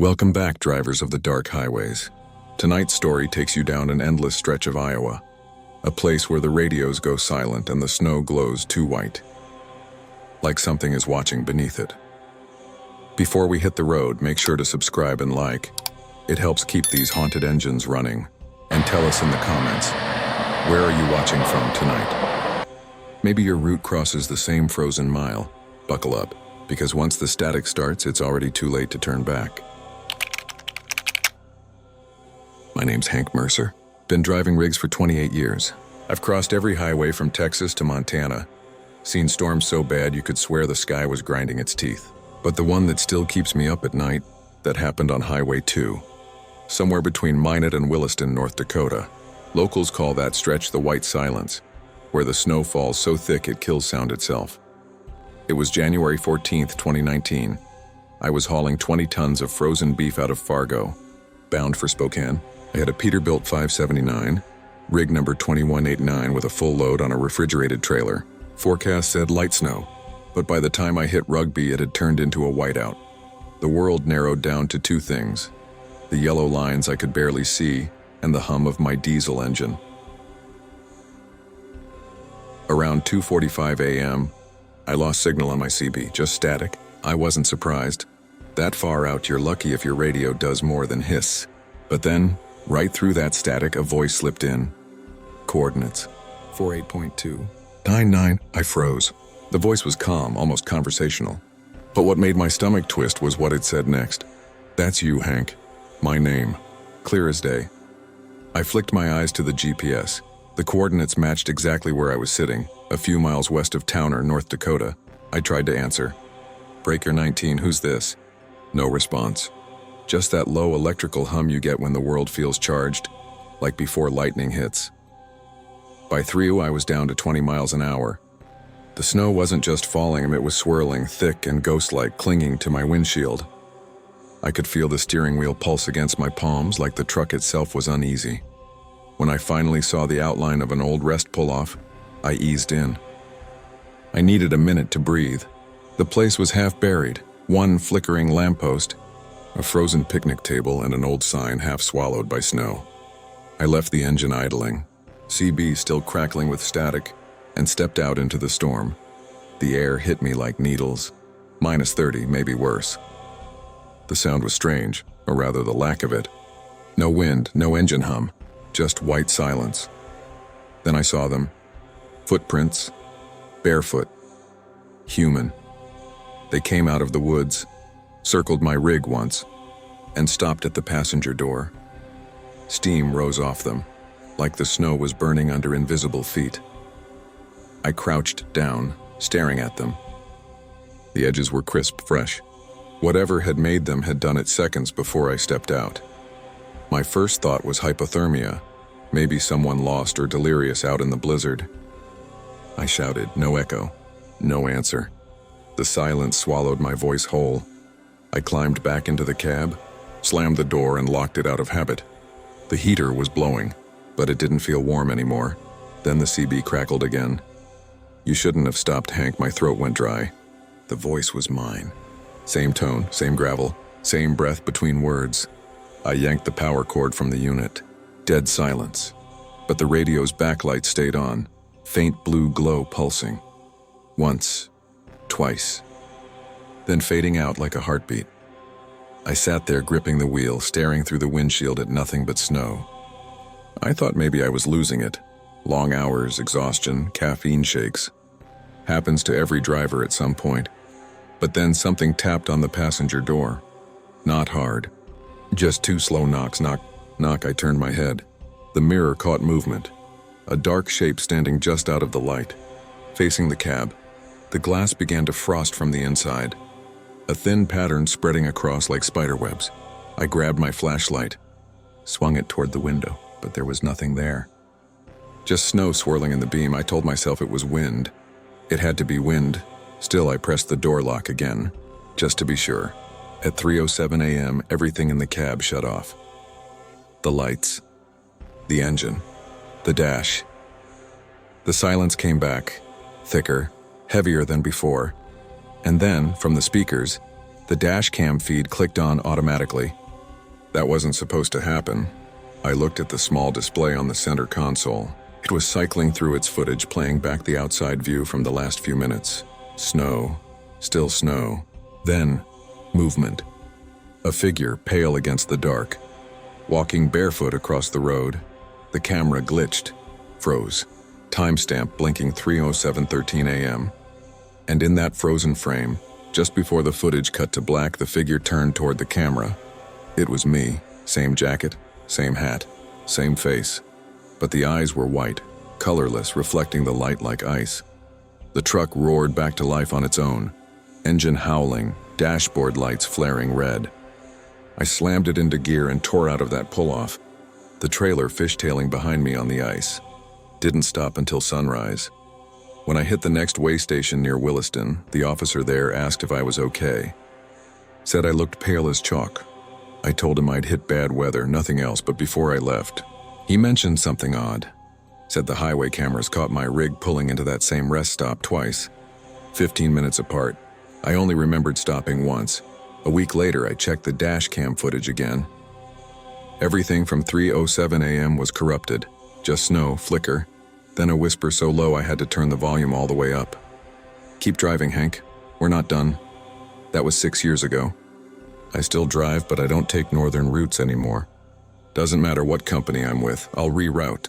Welcome back, drivers of the dark highways. Tonight's story takes you down an endless stretch of Iowa, a place where the radios go silent and the snow glows too white, like something is watching beneath it. Before we hit the road, make sure to subscribe and like. It helps keep these haunted engines running. And tell us in the comments, where are you watching from tonight? Maybe your route crosses the same frozen mile. Buckle up, because once the static starts, it's already too late to turn back. My name's Hank Mercer. Been driving rigs for 28 years. I've crossed every highway from Texas to Montana. Seen storms so bad you could swear the sky was grinding its teeth. But the one that still keeps me up at night, that happened on Highway 2. Somewhere between Minot and Williston, North Dakota. Locals call that stretch the White Silence, where the snow falls so thick it kills sound itself. It was January 14th, 2019. I was hauling 20 tons of frozen beef out of Fargo, bound for Spokane. I had a Peterbilt 579, rig number 2189 with a full load on a refrigerated trailer. Forecast said light snow, but by the time I hit Rugby, it had turned into a whiteout. The world narrowed down to two things: the yellow lines I could barely see and the hum of my diesel engine. Around 2:45 a.m., I lost signal on my CB, just static. I wasn't surprised. That far out, you're lucky if your radio does more than hiss. But then, right through that static, a voice slipped in. Coordinates: 48.299. I froze. The voice was calm, almost conversational. But what made my stomach twist was what it said next. "That's you, Hank. My name." Clear as day. I flicked my eyes to the GPS. The coordinates matched exactly where I was sitting, a few miles west of Towner, North Dakota. I tried to answer. "Breaker 19, who's this?" No response. Just that low electrical hum you get when the world feels charged, like before lightning hits. By 3:00, I was down to 20 miles an hour. The snow wasn't just falling, it was swirling, thick and ghost-like, clinging to my windshield. I could feel the steering wheel pulse against my palms like the truck itself was uneasy. When I finally saw the outline of an old rest pull-off, I eased in. I needed a minute to breathe. The place was half buried, one flickering lamppost, a frozen picnic table, and an old sign half swallowed by snow. I left the engine idling, CB still crackling with static, and stepped out into the storm. The air hit me like needles. -30, maybe worse. The sound was strange, or rather the lack of it. No wind, no engine hum, just white silence. Then I saw them. Footprints, barefoot, human. They came out of the woods, circled my rig once, and stopped at the passenger door. Steam rose off them, like the snow was burning under invisible feet. I crouched down, staring at them. The edges were crisp, fresh. Whatever had made them had done it seconds before I stepped out. My first thought was hypothermia, maybe someone lost or delirious out in the blizzard. I shouted, no echo, no answer. The silence swallowed my voice whole. I climbed back into the cab, slammed the door, and locked it out of habit. The heater was blowing, but it didn't feel warm anymore. Then the CB crackled again. "You shouldn't have stopped, Hank." My throat went dry. The voice was mine. Same tone, same gravel, same breath between words. I yanked the power cord from the unit. Dead silence. But the radio's backlight stayed on, faint blue glow pulsing. Once, twice, then fading out like a heartbeat. I sat there gripping the wheel, staring through the windshield at nothing but snow. I thought maybe I was losing it. Long hours, exhaustion, caffeine shakes. Happens to every driver at some point. But then something tapped on the passenger door. Not hard. Just two slow knocks. Knock, knock. I turned my head. The mirror caught movement. A dark shape standing just out of the light. Facing the cab. The glass began to frost from the inside. A thin pattern spreading across like spiderwebs. I grabbed my flashlight, swung it toward the window, but there was nothing there. Just snow swirling in the beam. I told myself it was wind. It had to be wind. Still, I pressed the door lock again, just to be sure. At 3:07 a.m., everything in the cab shut off. The lights, the engine, the dash. The silence came back, thicker, heavier than before. And then, from the speakers, The dash cam feed clicked on automatically. That wasn't supposed to happen. I looked at the small display on the center console. It was cycling through its footage, playing back the outside view from the last few minutes. Snow. Still snow. Then, movement. A figure, pale against the dark, walking barefoot across the road. The camera glitched, froze. Timestamp blinking 3:07:13 a.m. And in that frozen frame, just before the footage cut to black, the figure turned toward the camera. It was me. Same jacket, same hat, same face. But the eyes were white, colorless, reflecting the light like ice. The truck roared back to life on its own, engine howling, dashboard lights flaring red. I slammed it into gear and tore out of that pull-off. The trailer fishtailing behind me on the ice. Didn't stop until sunrise. When I hit the next way station near Williston, the officer there asked if I was okay. Said I looked pale as chalk. I told him I'd hit bad weather, nothing else, but before I left, he mentioned something odd. Said the highway cameras caught my rig pulling into that same rest stop twice, 15 minutes apart. I only remembered stopping once. A week later, I checked the dash cam footage again. Everything from 3:07 a.m. was corrupted. Just snow, flicker, then a whisper so low I had to turn the volume all the way up. Keep driving, Hank. We're not done. That was 6 years ago. I still drive, but I don't take northern routes anymore. Doesn't matter what company I'm with, I'll reroute.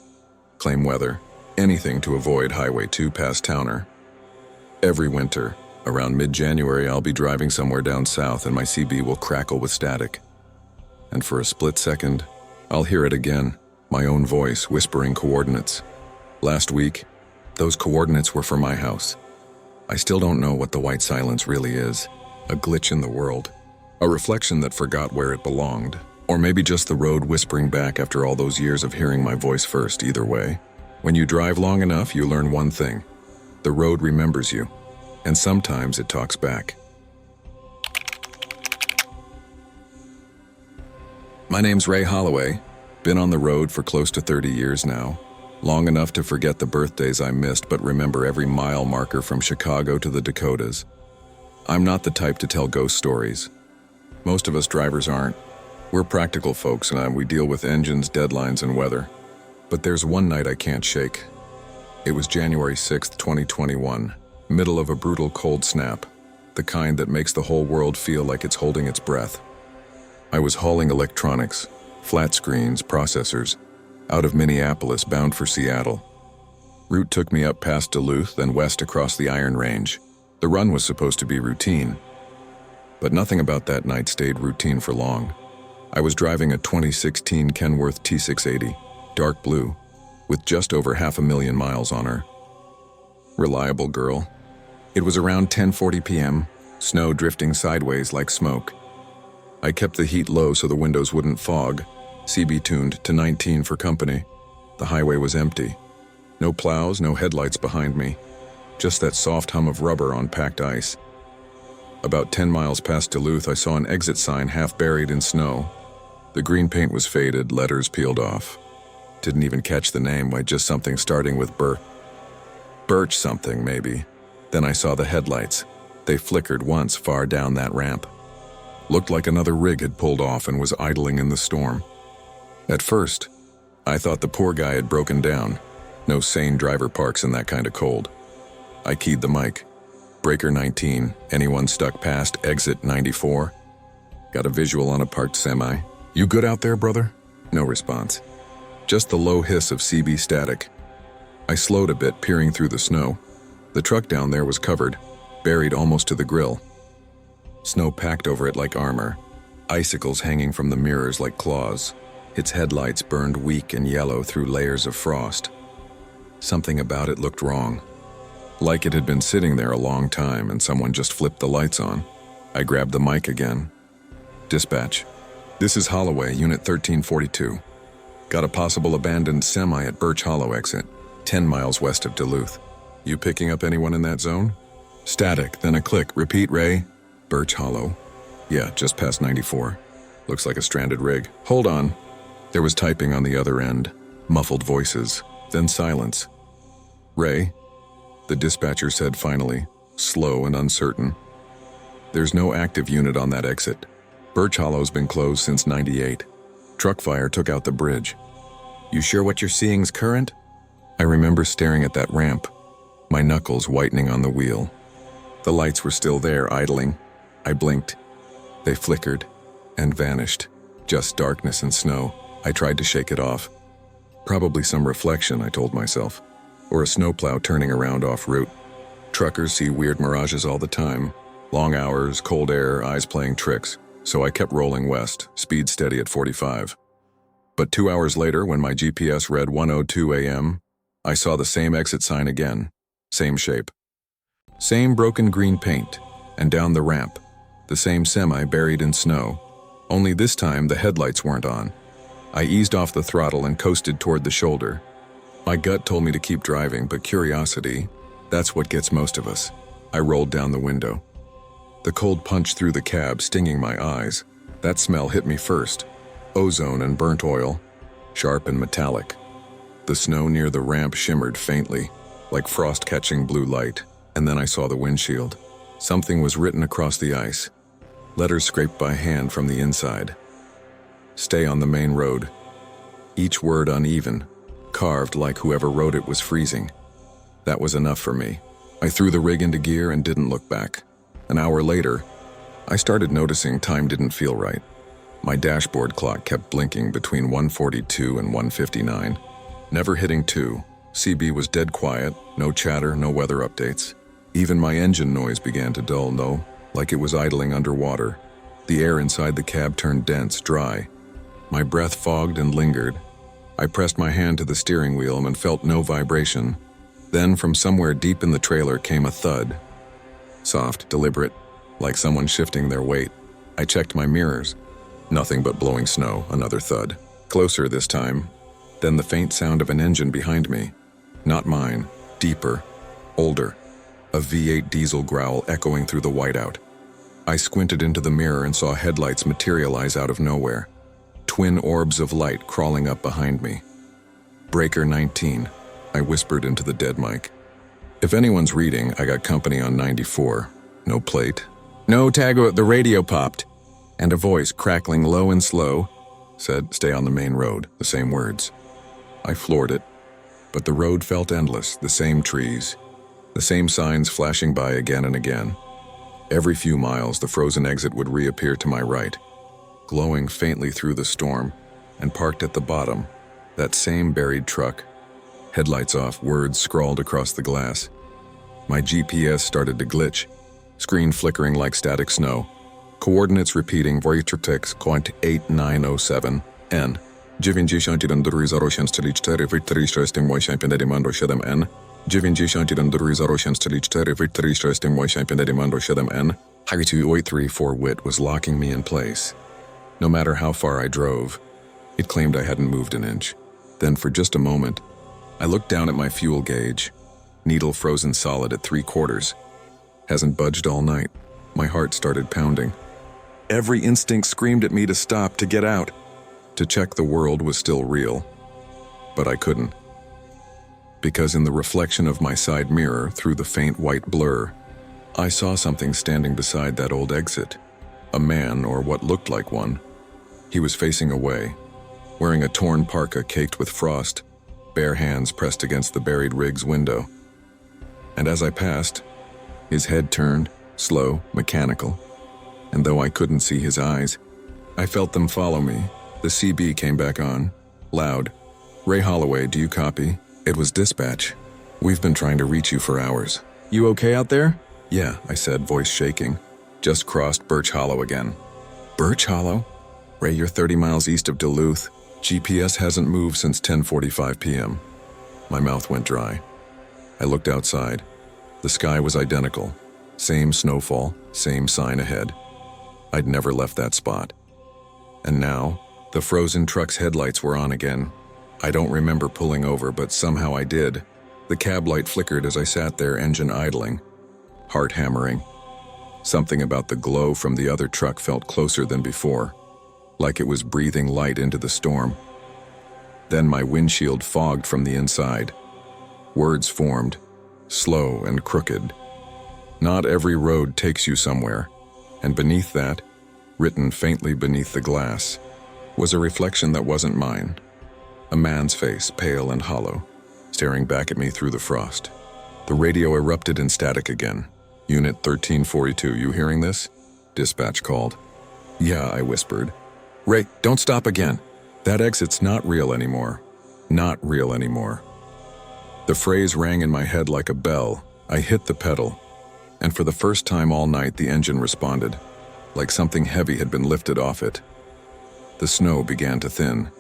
Claim weather. Anything to avoid Highway 2 past Towner. Every winter, around mid-January, I'll be driving somewhere down south and my CB will crackle with static. And for a split second, I'll hear it again, my own voice whispering coordinates. Last week, those coordinates were for my house. I still don't know what the white silence really is. A glitch in the world. A reflection that forgot where it belonged. Or maybe just the road whispering back after all those years of hearing my voice first. Either way, when you drive long enough, you learn one thing. The road remembers you. And sometimes it talks back. My name's Ray Holloway. Been on the road for close to 30 years now. Long enough to forget the birthdays I missed, but remember every mile marker from Chicago to the Dakotas. I'm not the type to tell ghost stories. Most of us drivers aren't. We're practical folks and we deal with engines, deadlines, and weather. But there's one night I can't shake. It was January 6th, 2021, middle of a brutal cold snap, the kind that makes the whole world feel like it's holding its breath. I was hauling electronics, flat screens, processors, out of Minneapolis bound for Seattle. Route took me up past Duluth, then west across the Iron Range. The run was supposed to be routine. But nothing about that night stayed routine for long. I was driving a 2016 Kenworth T680, dark blue, with just over 500,000 miles on her. Reliable girl. It was around 10:40 p.m., snow drifting sideways like smoke. I kept the heat low so the windows wouldn't fog, CB tuned to 19 for company. The highway was empty. No plows, no headlights behind me. Just that soft hum of rubber on packed ice. About 10 miles past Duluth, I saw an exit sign half buried in snow. The green paint was faded, letters peeled off. Didn't even catch the name, by just something starting with Birch something, maybe. Then I saw the headlights. They flickered once far down that ramp. Looked like another rig had pulled off and was idling in the storm. At first, I thought the poor guy had broken down. No sane driver parks in that kind of cold. I keyed the mic. Breaker 19, anyone stuck past exit 94? Got a visual on a parked semi. You good out there, brother? No response. Just the low hiss of CB static. I slowed a bit, peering through the snow. The truck down there was covered, buried almost to the grill. Snow packed over it like armor. Icicles hanging from the mirrors like claws. Its headlights burned weak and yellow through layers of frost. Something about it looked wrong. Like it had been sitting there a long time and someone just flipped the lights on. I grabbed the mic again. Dispatch. This is Holloway, Unit 1342. Got a possible abandoned semi at Birch Hollow exit, 10 miles west of Duluth. You picking up anyone in that zone? Static, then a click. Repeat, Ray. Birch Hollow. Yeah, just past 94. Looks like a stranded rig. Hold on. There was typing on the other end. Muffled voices. Then silence. Ray? The dispatcher said finally, slow and uncertain. There's no active unit on that exit. Birch Hollow's been closed since '98. Truck fire took out the bridge. You sure what you're seeing's current? I remember staring at that ramp, my knuckles whitening on the wheel. The lights were still there, idling. I blinked. They flickered and vanished. Just darkness and snow. I tried to shake it off. Probably some reflection, I told myself. Or a snowplow turning around off route. Truckers see weird mirages all the time. Long hours, cold air, eyes playing tricks. So I kept rolling west, speed steady at 45. But 2 hours later, when my GPS read 1:02 a.m., I saw the same exit sign again. Same shape. Same broken green paint. And down the ramp, the same semi buried in snow. Only this time the headlights weren't on. I eased off the throttle and coasted toward the shoulder. My gut told me to keep driving, but curiosity, that's what gets most of us. I rolled down the window. The cold punch through the cab, stinging my eyes. That smell hit me first. Ozone and burnt oil, sharp and metallic. The snow near the ramp shimmered faintly, like frost catching blue light, and then I saw the windshield. Something was written across the ice. Letters scraped by hand from the inside. Stay on the main road. Each word uneven, carved like whoever wrote it was freezing. That was enough for me. I threw the rig into gear and didn't look back. An hour later, I started noticing time didn't feel right. My dashboard clock kept blinking between 1:42 and 1:59. Never hitting 2. CB was dead quiet, no chatter, no weather updates. Even my engine noise began to dull, though, like it was idling underwater. The air inside the cab turned dense, dry. My breath fogged and lingered. I pressed my hand to the steering wheel and felt no vibration. Then, from somewhere deep in the trailer came a thud. Soft, deliberate, like someone shifting their weight. I checked my mirrors. Nothing but blowing snow, another thud. Closer this time. Then the faint sound of an engine behind me. Not mine, deeper, older. A V8 diesel growl echoing through the whiteout. I squinted into the mirror and saw headlights materialize out of nowhere. Twin orbs of light crawling up behind me. Breaker 19, I whispered into the dead mic. If anyone's reading, I got company on 94. No plate. No tag, the radio popped. And a voice, crackling low and slow, said, stay on the main road, the same words. I floored it, but the road felt endless, the same trees, the same signs flashing by again and again. Every few miles, the frozen exit would reappear to my right, glowing faintly through the storm, and parked at the bottom, that same buried truck. Headlights off, words scrawled across the glass. My GPS started to glitch, screen flickering like static snow. Coordinates repeating Vortex Point 8907 N. 91.044 N. 91.044 N. Highway 834 WIT was locking me in place. No matter how far I drove, it claimed I hadn't moved an inch. Then for just a moment, I looked down at my fuel gauge. Needle frozen solid at 3/4. Hasn't budged all night. My heart started pounding. Every instinct screamed at me to stop, to get out, to check the world was still real. But I couldn't. Because in the reflection of my side mirror through the faint white blur, I saw something standing beside that old exit. A man, or what looked like one. He was facing away, wearing a torn parka caked with frost, bare hands pressed against the buried rig's window. And as I passed, his head turned, slow, mechanical. And though I couldn't see his eyes, I felt them follow me. The CB came back on, loud. Ray Holloway, do you copy? It was dispatch. We've been trying to reach you for hours. You okay out there? Yeah, I said, voice shaking. Just crossed Birch Hollow again. Birch Hollow? Ray, you're 30 miles east of Duluth. GPS hasn't moved since 10:45 p.m. My mouth went dry. I looked outside. The sky was identical. Same snowfall, same sign ahead. I'd never left that spot. And now, the frozen truck's headlights were on again. I don't remember pulling over, but somehow I did. The cab light flickered as I sat there, engine idling, heart hammering. Something about the glow from the other truck felt closer than before, like it was breathing light into the storm. Then my windshield fogged from the inside. Words formed, slow and crooked. Not every road takes you somewhere. And beneath that, written faintly beneath the glass, was a reflection that wasn't mine. A man's face, pale and hollow, staring back at me through the frost. The radio erupted in static again. Unit 1342, you hearing this? Dispatch called. Yeah, I whispered. Ray, don't stop again. That exit's not real anymore. Not real anymore. The phrase rang in my head like a bell. I hit the pedal, and for the first time all night the engine responded, like something heavy had been lifted off it. The snow began to thin.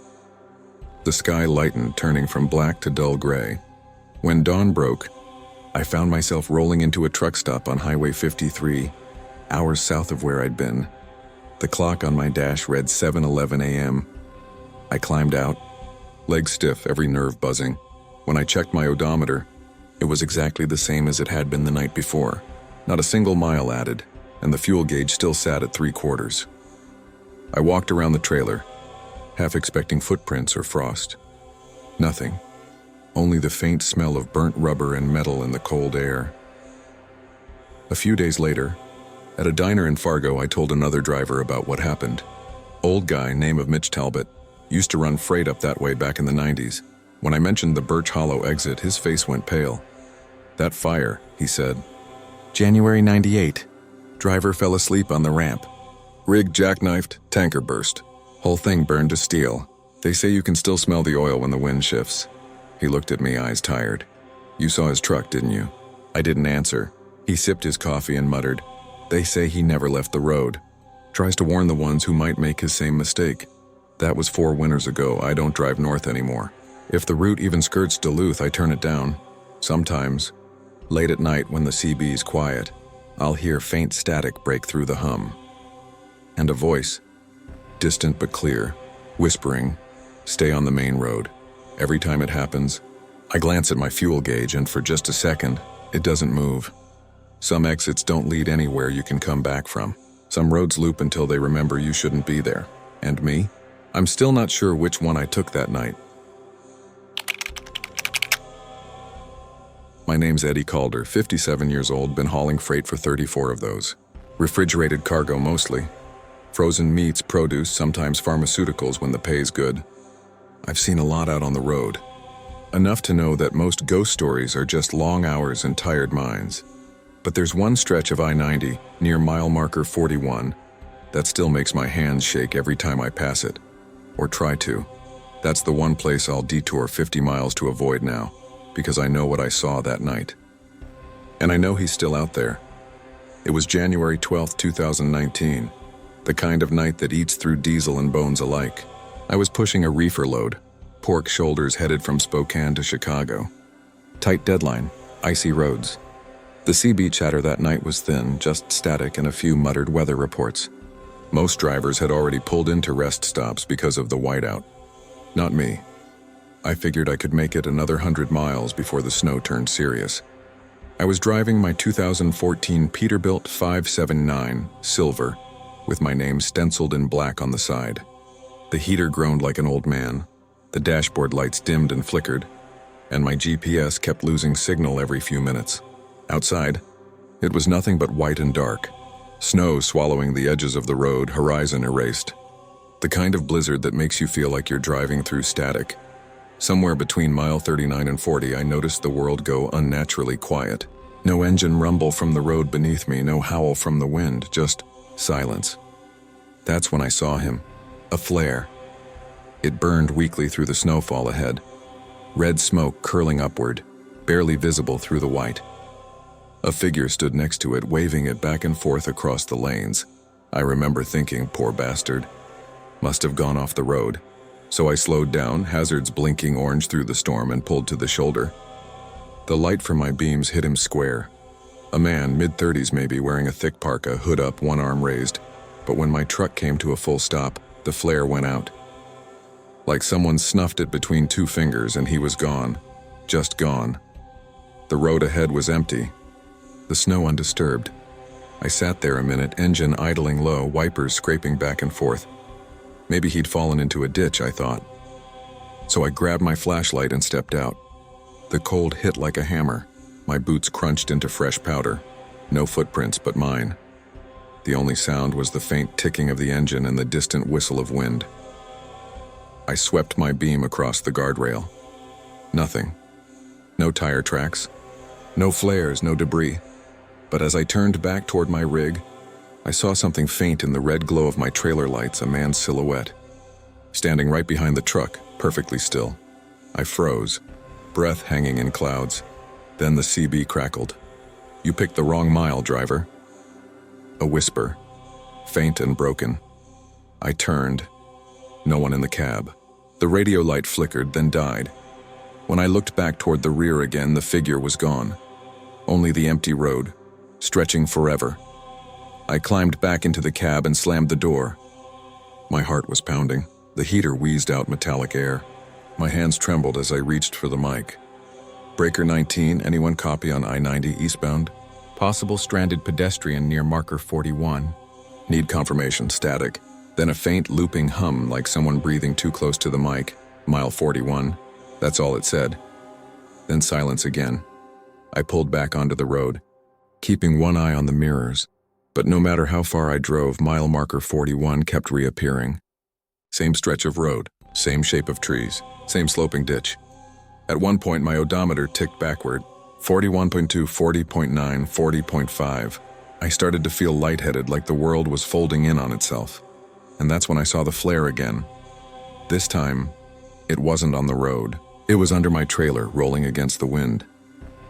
The sky lightened, turning from black to dull gray. When dawn broke, I found myself rolling into a truck stop on Highway 53, hours south of where I'd been. The clock on my dash read 7:11 a.m. I climbed out, legs stiff, every nerve buzzing. When I checked my odometer, it was exactly the same as it had been the night before. Not a single mile added, and the fuel gauge still sat at 3/4. I walked around the trailer, half expecting footprints or frost. Nothing. Only the faint smell of burnt rubber and metal in the cold air. A few days later, at a diner in Fargo, I told another driver about what happened. Old guy, name of Mitch Talbot, used to run freight up that way back in the 90s. When I mentioned the Birch Hollow exit, his face went pale. That fire, he said. January 98. Driver fell asleep on the ramp. Rig jackknifed, tanker burst. Whole thing burned to steel. They say you can still smell the oil when the wind shifts. He looked at me, eyes tired. You saw his truck, didn't you? I didn't answer. He sipped his coffee and muttered, They say he never left the road. Tries to warn the ones who might make his same mistake. That was 4 winters ago. I don't drive north anymore. If the route even skirts Duluth, I turn it down. Sometimes, late at night when the CB's quiet, I'll hear faint static break through the hum. And a voice, distant but clear, whispering, Stay on the main road. Every time it happens, I glance at my fuel gauge and for just a second, it doesn't move. Some exits don't lead anywhere you can come back from. Some roads loop until they remember you shouldn't be there. And me? I'm still not sure which one I took that night. My name's Eddie Calder, 57 years old, been hauling freight for 34 of those. Refrigerated cargo mostly. Frozen meats, produce, sometimes pharmaceuticals when the pay's good. I've seen a lot out on the road. Enough to know that most ghost stories are just long hours and tired minds. But there's one stretch of I-90, near mile marker 41, that still makes my hands shake every time I pass it. Or try to. That's the one place I'll detour 50 miles to avoid now, because I know what I saw that night. And I know he's still out there. It was January 12, 2019, the kind of night that eats through diesel and bones alike. I was pushing a reefer load, pork shoulders headed from Spokane to Chicago. Tight deadline, icy roads. The CB chatter that night was thin, just static and a few muttered weather reports. Most drivers had already pulled into rest stops because of the whiteout. Not me. I figured I could make it another 100 miles before the snow turned serious. I was driving my 2014 Peterbilt 579 Silver, with my name stenciled in black on the side. The heater groaned like an old man, the dashboard lights dimmed and flickered, and my GPS kept losing signal every few minutes. Outside, it was nothing but white and dark. Snow swallowing the edges of the road, horizon erased. The kind of blizzard that makes you feel like you're driving through static. Somewhere between mile 39 and 40, I noticed the world go unnaturally quiet. No engine rumble from the road beneath me, no howl from the wind, just silence. That's when I saw him. A flare. It burned weakly through the snowfall ahead. Red smoke curling upward, barely visible through the white. A figure stood next to it, waving it back and forth across the lanes. I remember thinking, poor bastard. Must have gone off the road. So I slowed down, hazards blinking orange through the storm, and pulled to the shoulder. The light from my beams hit him square. A man, mid-30s maybe, wearing a thick parka, hood up, one arm raised. But when my truck came to a full stop, the flare went out. Like someone snuffed it between 2 fingers and he was gone. Just gone. The road ahead was empty. The snow undisturbed. I sat there a minute, engine idling low, wipers scraping back and forth. Maybe he'd fallen into a ditch, I thought. So I grabbed my flashlight and stepped out. The cold hit like a hammer. My boots crunched into fresh powder. No footprints but mine. The only sound was the faint ticking of the engine and the distant whistle of wind. I swept my beam across the guardrail. Nothing. No tire tracks. No flares, no debris. But as I turned back toward my rig, I saw something faint in the red glow of my trailer lights, a man's silhouette. Standing right behind the truck, perfectly still. I froze, breath hanging in clouds. Then the CB crackled. "You picked the wrong mile, driver." A whisper, faint and broken. I turned. No one in the cab. The radio light flickered, then died. When I looked back toward the rear again, the figure was gone. Only the empty road, stretching forever. I climbed back into the cab and slammed the door. My heart was pounding. The heater wheezed out metallic air. My hands trembled as I reached for the mic. "Breaker 19, anyone copy on I-90 eastbound? Possible stranded pedestrian near marker 41. Need confirmation, static." Then a faint looping hum like someone breathing too close to the mic. "Mile 41. That's all it said. Then silence again. I pulled back onto the road, keeping one eye on the mirrors. But no matter how far I drove, mile marker 41 kept reappearing. Same stretch of road, same shape of trees, same sloping ditch. At one point, my odometer ticked backward. 41.2, 40.9, 40.5. I started to feel lightheaded, like the world was folding in on itself. And that's when I saw the flare again. This time, it wasn't on the road. It was under my trailer, rolling against the wind.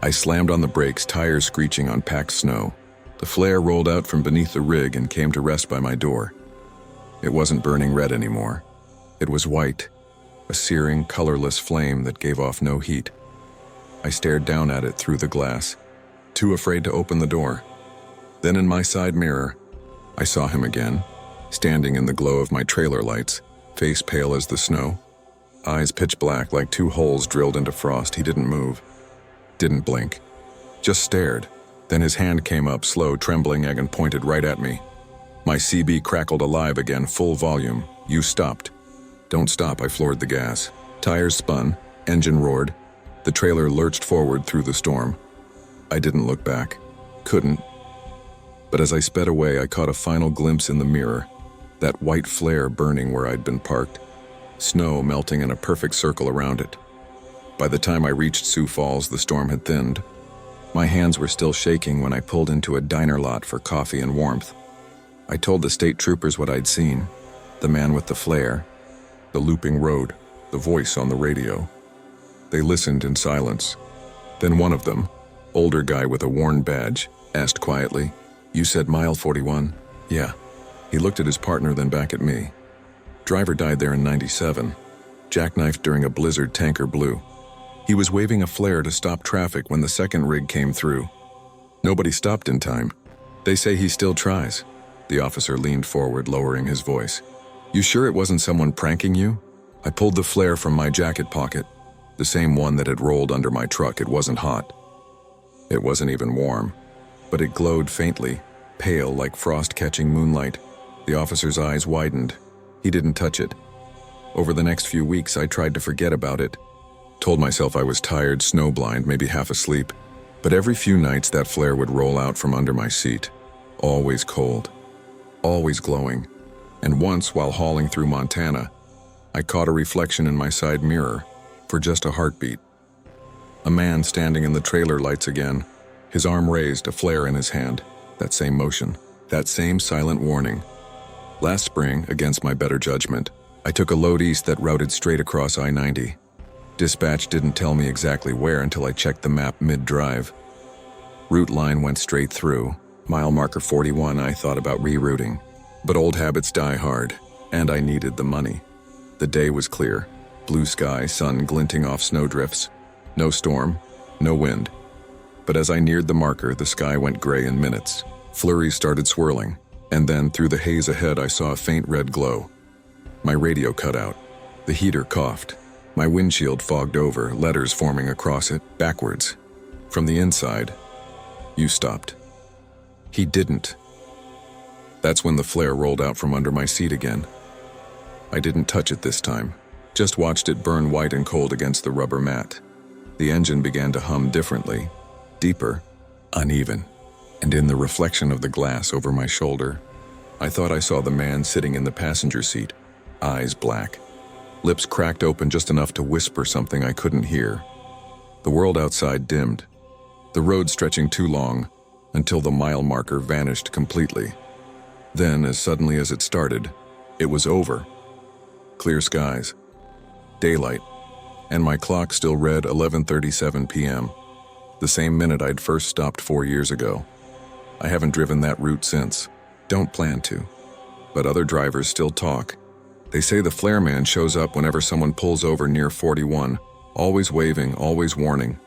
I slammed on the brakes, tires screeching on packed snow. The flare rolled out from beneath the rig and came to rest by my door. It wasn't burning red anymore. It was white, a searing, colorless flame that gave off no heat. I stared down at it through the glass, too afraid to open the door. Then in my side mirror, I saw him again, standing in the glow of my trailer lights, face pale as the snow, eyes pitch black like two holes drilled into frost. He didn't move, didn't blink, just stared. Then his hand came up, slow, trembling, and pointed right at me. My CB crackled alive again, full volume. "You stopped." "Don't stop," I floored the gas. Tires spun, engine roared. The trailer lurched forward through the storm. I didn't look back. Couldn't. But as I sped away, I caught a final glimpse in the mirror, that white flare burning where I'd been parked, snow melting in a perfect circle around it. By the time I reached Sioux Falls, the storm had thinned. My hands were still shaking when I pulled into a diner lot for coffee and warmth. I told the state troopers what I'd seen, the man with the flare, the looping road, the voice on the radio. They listened in silence. Then one of them, older guy with a worn badge, asked quietly, "You said mile 41? "Yeah." He looked at his partner, then back at me. "Driver died there in 97, jackknifed during a blizzard, tanker blew. He was waving a flare to stop traffic when the second rig came through. Nobody stopped in time. They say he still tries." The officer leaned forward, lowering his voice. "You sure it wasn't someone pranking you?" I pulled the flare from my jacket pocket, the same one that had rolled under my truck. It wasn't hot. It wasn't even warm, but it glowed faintly, pale like frost-catching moonlight. The officer's eyes widened. He didn't touch it. Over the next few weeks, I tried to forget about it. Told myself I was tired, snowblind, maybe half asleep. But every few nights, that flare would roll out from under my seat. Always cold. Always glowing. And once, while hauling through Montana, I caught a reflection in my side mirror for just a heartbeat. A man standing in the trailer lights again, his arm raised, a flare in his hand. That same motion, that same silent warning. Last spring, against my better judgment, I took a load east that routed straight across I-90. Dispatch didn't tell me exactly where until I checked the map mid-drive. Route line went straight through. Mile marker 41, I thought about rerouting. But old habits die hard, and I needed the money. The day was clear. Blue sky, sun glinting off snowdrifts. No storm, no wind. But as I neared the marker, the sky went gray in minutes. Flurries started swirling, and then through the haze ahead I saw a faint red glow. My radio cut out. The heater coughed. My windshield fogged over, letters forming across it, backwards. From the inside, "You stopped." He didn't. That's when the flare rolled out from under my seat again. I didn't touch it this time, just watched it burn white and cold against the rubber mat. The engine began to hum differently, deeper, uneven. And in the reflection of the glass over my shoulder, I thought I saw the man sitting in the passenger seat, eyes black, lips cracked open just enough to whisper something I couldn't hear. The world outside dimmed, the road stretching too long until the mile marker vanished completely. Then, as suddenly as it started, it was over. Clear skies, daylight, and my clock still read 11:37 p.m., the same minute I'd first stopped 4 years ago. I haven't driven that route since. Don't plan to. But other drivers still talk. They say the flare man shows up whenever someone pulls over near 41, always waving, always warning.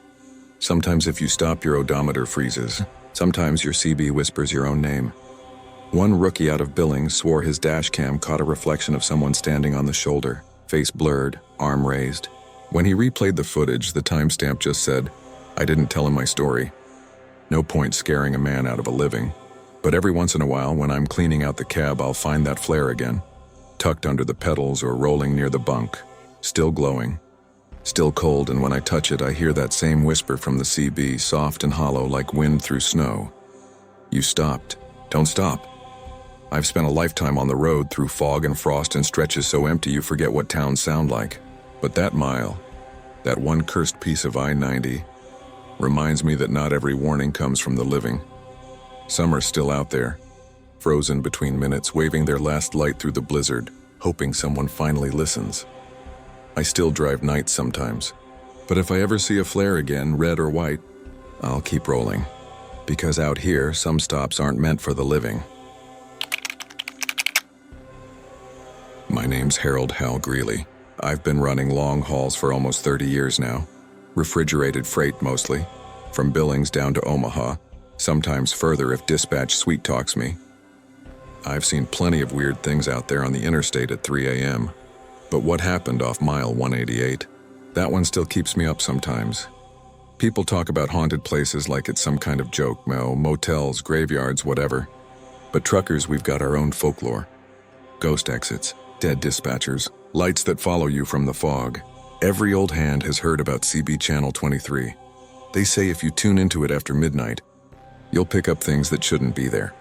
Sometimes if you stop, your odometer freezes. Sometimes your CB whispers your own name. One rookie out of Billings swore his dash cam caught a reflection of someone standing on the shoulder, face blurred, arm raised. When he replayed the footage, the timestamp just said, "I didn't tell him my story." No point scaring a man out of a living. But every once in a while, when I'm cleaning out the cab, I'll find that flare again, tucked under the pedals or rolling near the bunk, still glowing, still cold, and when I touch it, I hear that same whisper from the CB, soft and hollow like wind through snow. "You stopped. Don't stop." I've spent a lifetime on the road through fog and frost and stretches so empty you forget what towns sound like. But that mile, that one cursed piece of I-90, reminds me that not every warning comes from the living. Some are still out there, frozen between minutes, waving their last light through the blizzard, hoping someone finally listens. I still drive nights sometimes, but if I ever see a flare again, red or white, I'll keep rolling. Because out here, some stops aren't meant for the living. My name's Harold Hal Greeley. I've been running long hauls for almost 30 years now. Refrigerated freight mostly, from Billings down to Omaha, sometimes further if dispatch sweet talks me. I've seen plenty of weird things out there on the interstate at 3 a.m. But what happened off mile 188? That one still keeps me up sometimes. People talk about haunted places like it's some kind of joke, motels, graveyards, whatever. But truckers, we've got our own folklore. Ghost exits, dead dispatchers, lights that follow you from the fog. Every old hand has heard about CB Channel 23. They say if you tune into it after midnight, you'll pick up things that shouldn't be there.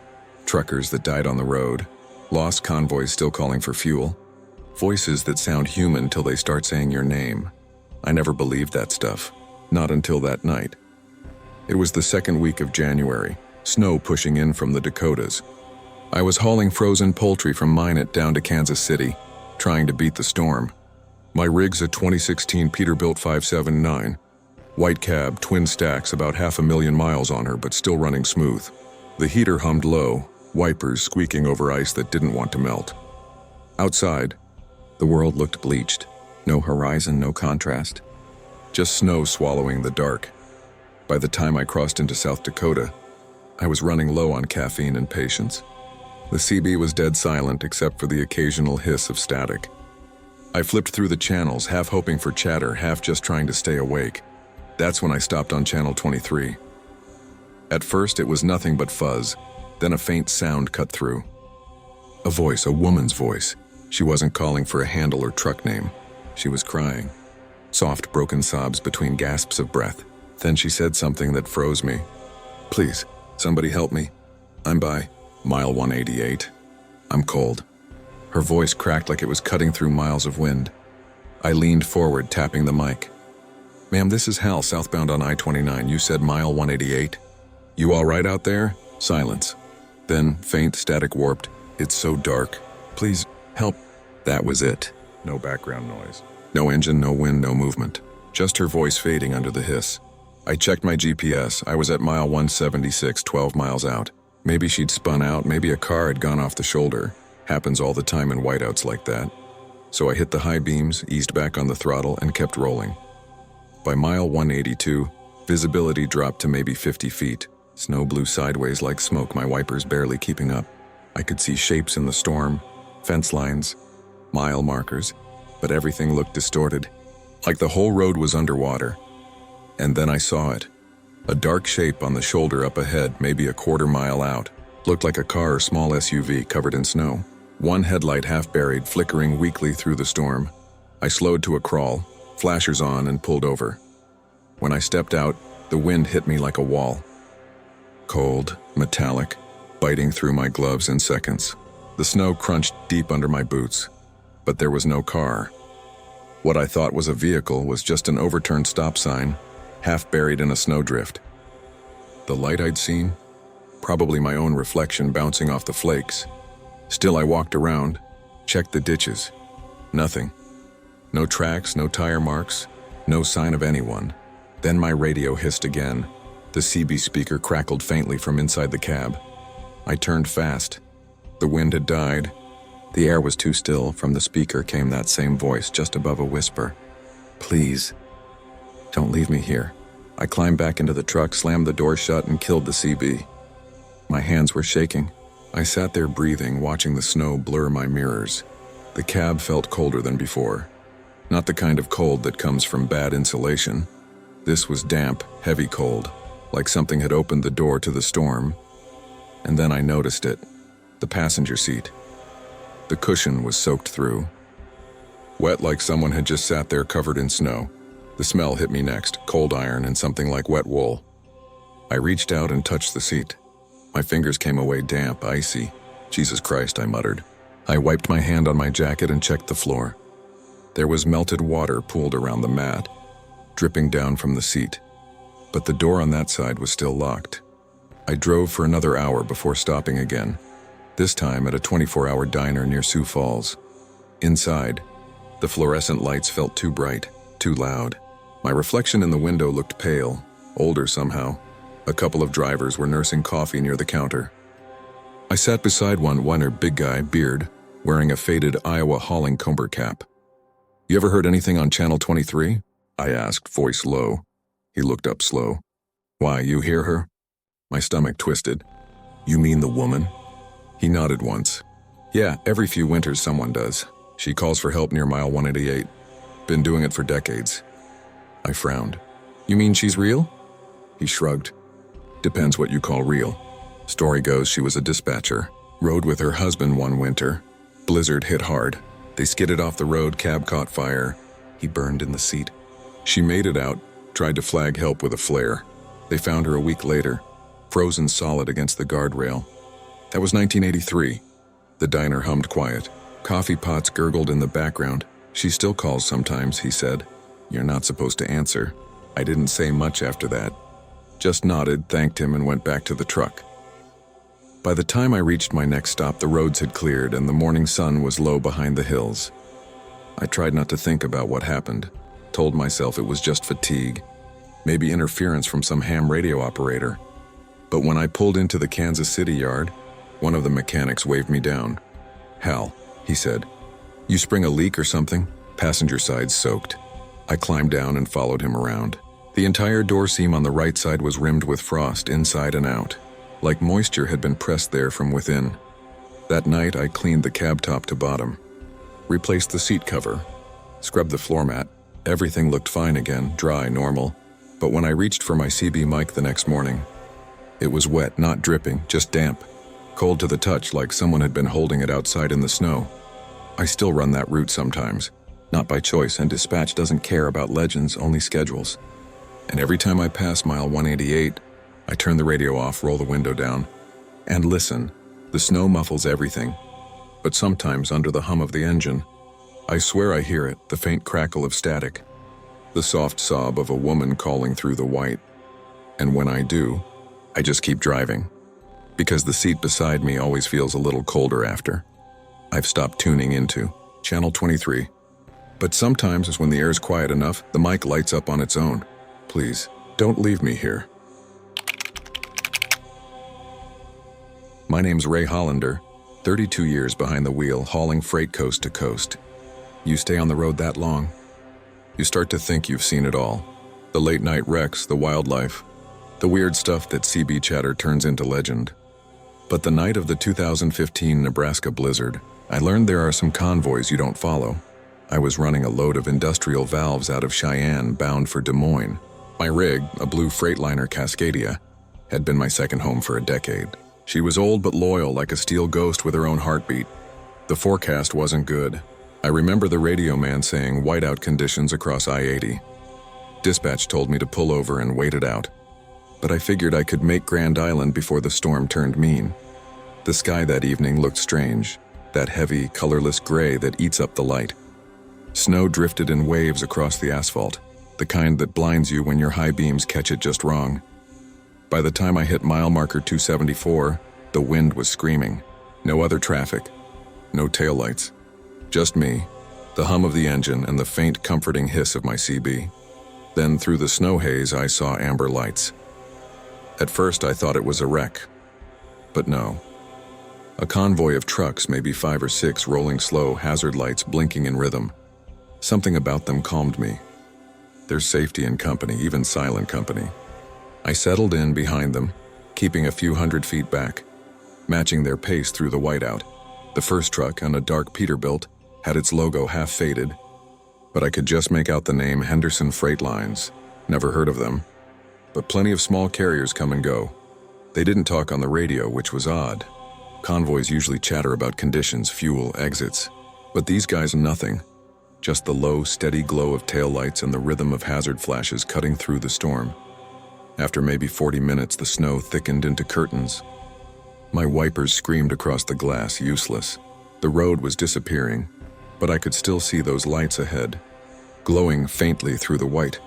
Truckers that died on the road, lost convoys still calling for fuel, voices that sound human till they start saying your name. I never believed that stuff, not until that night. It was the second week of January, snow pushing in from the Dakotas. I was hauling frozen poultry from Minot down to Kansas City, trying to beat the storm. My rig's a 2016 Peterbilt 579. White cab, twin stacks, about 500,000 miles on her, but still running smooth. The heater hummed low, wipers squeaking over ice that didn't want to melt. Outside, the world looked bleached. No horizon, no contrast. Just snow swallowing the dark. By the time I crossed into South Dakota, I was running low on caffeine and patience. The CB was dead silent except for the occasional hiss of static. I flipped through the channels, half hoping for chatter, half just trying to stay awake. That's when I stopped on Channel 23. At first, it was nothing but fuzz, then a faint sound cut through. A voice, a woman's voice. She wasn't calling for a handle or truck name. She was crying. Soft, broken sobs between gasps of breath. Then she said something that froze me. "Please, somebody help me. I'm by mile 188. I'm cold." Her voice cracked like it was cutting through miles of wind. I leaned forward, tapping the mic. "Ma'am, this is Hal, southbound on I-29. You said mile 188. You all right out there?" Silence. Then, faint, static warped. "It's so dark. Please, help." That was it. No background noise. No engine, no wind, no movement. Just her voice fading under the hiss. I checked my GPS. I was at mile 176, 12 miles out. Maybe she'd spun out, maybe a car had gone off the shoulder. Happens all the time in whiteouts like that. So I hit the high beams, eased back on the throttle, and kept rolling. By mile 182, visibility dropped to maybe 50 feet. Snow blew sideways like smoke, my wipers barely keeping up. I could see shapes in the storm, fence lines, mile markers, but everything looked distorted, like the whole road was underwater. And then I saw it. A dark shape on the shoulder up ahead, maybe a quarter mile out. Looked like a car or small SUV covered in snow. One headlight half buried, flickering weakly through the storm. I slowed to a crawl, flashers on, and pulled over. When I stepped out, the wind hit me like a wall. cold, metallic, biting through my gloves in seconds. The snow crunched deep under my boots, but there was no car. What I thought was a vehicle was just an overturned stop sign, half buried in a snowdrift. The light I'd seen? Probably my own reflection bouncing off the flakes. Still, I walked around, checked the ditches. Nothing. No tracks, no tire marks, no sign of anyone. Then my radio hissed again. The CB speaker crackled faintly from inside the cab. I turned fast. The wind had died. The air was too still. From the speaker came that same voice, just above a whisper. Please, don't leave me here. I climbed back into the truck, slammed the door shut, and killed the CB. My hands were shaking. I sat there breathing, watching the snow blur my mirrors. The cab felt colder than before. Not the kind of cold that comes from bad insulation. This was damp, heavy cold, like something had opened the door to the storm. And then I noticed it. The passenger seat. The cushion was soaked through. Wet like someone had just sat there covered in snow. The smell hit me next, cold iron and something like wet wool. I reached out and touched the seat. My fingers came away damp, icy. Jesus Christ, I muttered. I wiped my hand on my jacket and checked the floor. There was melted water pooled around the mat, dripping down from the seat. But the door on that side was still locked. I drove for another hour before stopping again, this time at a 24-hour diner near Sioux Falls. Inside, the fluorescent lights felt too bright, too loud. My reflection in the window looked pale, older somehow. A couple of drivers were nursing coffee near the counter. I sat beside one big guy, beard, wearing a faded Iowa hauling comber cap. You ever heard anything on Channel 23? I asked, voice low. He looked up slow. Why, you hear her? My stomach twisted. You mean the woman? He nodded once. Yeah, every few winters someone does. She calls for help near mile 188. Been doing it for decades. I frowned. You mean she's real? He shrugged. Depends what you call real. Story goes she was a dispatcher. Rode with her husband one winter. Blizzard hit hard. They skidded off the road, cab caught fire. He burned in the seat. She made it out, tried to flag help with a flare. They found her a week later, frozen solid against the guardrail. That was 1983. The diner hummed quiet. Coffee pots gurgled in the background. She still calls sometimes, he said. You're not supposed to answer. I didn't say much after that. Just nodded, thanked him, and went back to the truck. By the time I reached my next stop, the roads had cleared and the morning sun was low behind the hills. I tried not to think about what happened. Told myself it was just fatigue. Maybe interference from some ham radio operator. But when I pulled into the Kansas City yard, one of the mechanics waved me down. Hal, he said. You spring a leak or something? Passenger side soaked. I climbed down and followed him around. The entire door seam on the right side was rimmed with frost inside and out, like moisture had been pressed there from within. That night, I cleaned the cab top to bottom, replaced the seat cover, scrubbed the floor mat. Everything looked fine again, dry, normal. But when I reached for my CB mic the next morning, it was wet, not dripping, just damp. Cold to the touch, like someone had been holding it outside in the snow. I still run that route sometimes, not by choice, and dispatch doesn't care about legends, only schedules. And every time I pass mile 188, I turn the radio off, roll the window down, and listen. The snow muffles everything, but sometimes under the hum of the engine, I swear I hear it, the faint crackle of static, the soft sob of a woman calling through the white. And when I do, I just keep driving, because the seat beside me always feels a little colder after. I've stopped tuning into Channel 23. But sometimes, when the air's quiet enough, the mic lights up on its own. Please, don't leave me here. My name's Ray Hollander, 32 years behind the wheel, hauling freight coast to coast. You stay on the road that long, you start to think you've seen it all. The late-night wrecks, the wildlife, the weird stuff that CB chatter turns into legend. But the night of the 2015 Nebraska blizzard, I learned there are some convoys you don't follow. I was running a load of industrial valves out of Cheyenne bound for Des Moines. My rig, a blue Freightliner Cascadia, had been my second home for a decade. She was old but loyal, like a steel ghost with her own heartbeat. The forecast wasn't good. I remember the radio man saying whiteout conditions across I-80. Dispatch told me to pull over and wait it out. but I figured I could make Grand Island before the storm turned mean. The sky that evening looked strange, that heavy, colorless gray that eats up the light. Snow drifted in waves across the asphalt, the kind that blinds you when your high beams catch it just wrong. By the time I hit mile marker 274, the wind was screaming. No other traffic, no taillights. Just me, the hum of the engine, and the faint, comforting hiss of my CB. Then through the snow haze, I saw amber lights. At first, I thought it was a wreck. But no. A convoy of trucks, maybe 5 or 6, rolling slow, hazard lights blinking in rhythm. Something about them calmed me. There's safety in company, even silent company. I settled in behind them, keeping a few 100 feet back, matching their pace through the whiteout. The first truck, on a dark Peterbilt, had its logo half faded, but I could just make out the name Henderson Freight Lines. Never heard of them, but plenty of small carriers come and go. They didn't talk on the radio, which was odd. Convoys usually chatter about conditions, fuel, exits, but these guys nothing. Just the low, steady glow of taillights and the rhythm of hazard flashes cutting through the storm. After maybe 40 minutes, the snow thickened into curtains. My wipers screamed across the glass, useless. The road was disappearing, but I could still see those lights ahead, glowing faintly through the white.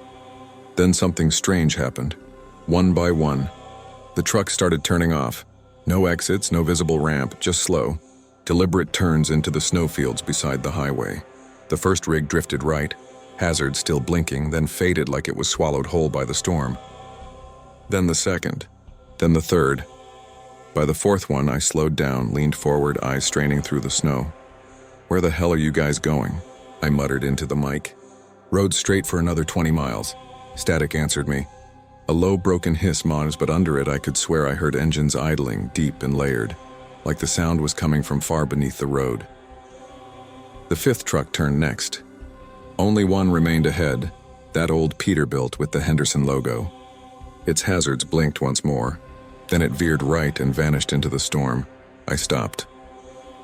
Then something strange happened. One by one, the trucks started turning off. No exits, no visible ramp, just slow, deliberate turns into the snowfields beside the highway. The first rig drifted right, hazard still blinking, then faded like it was swallowed whole by the storm. Then the second, then the third. By the fourth one, I slowed down, leaned forward, eyes straining through the snow. "Where the hell are you guys going?" I muttered into the mic. "Road straight for another 20 miles. Static answered me. A low broken hiss moans, but under it I could swear I heard engines idling, deep and layered, like the sound was coming from far beneath the road. The fifth truck turned next. Only one remained ahead, that old Peterbilt with the Henderson logo. Its hazards blinked once more. Then it veered right and vanished into the storm. I stopped.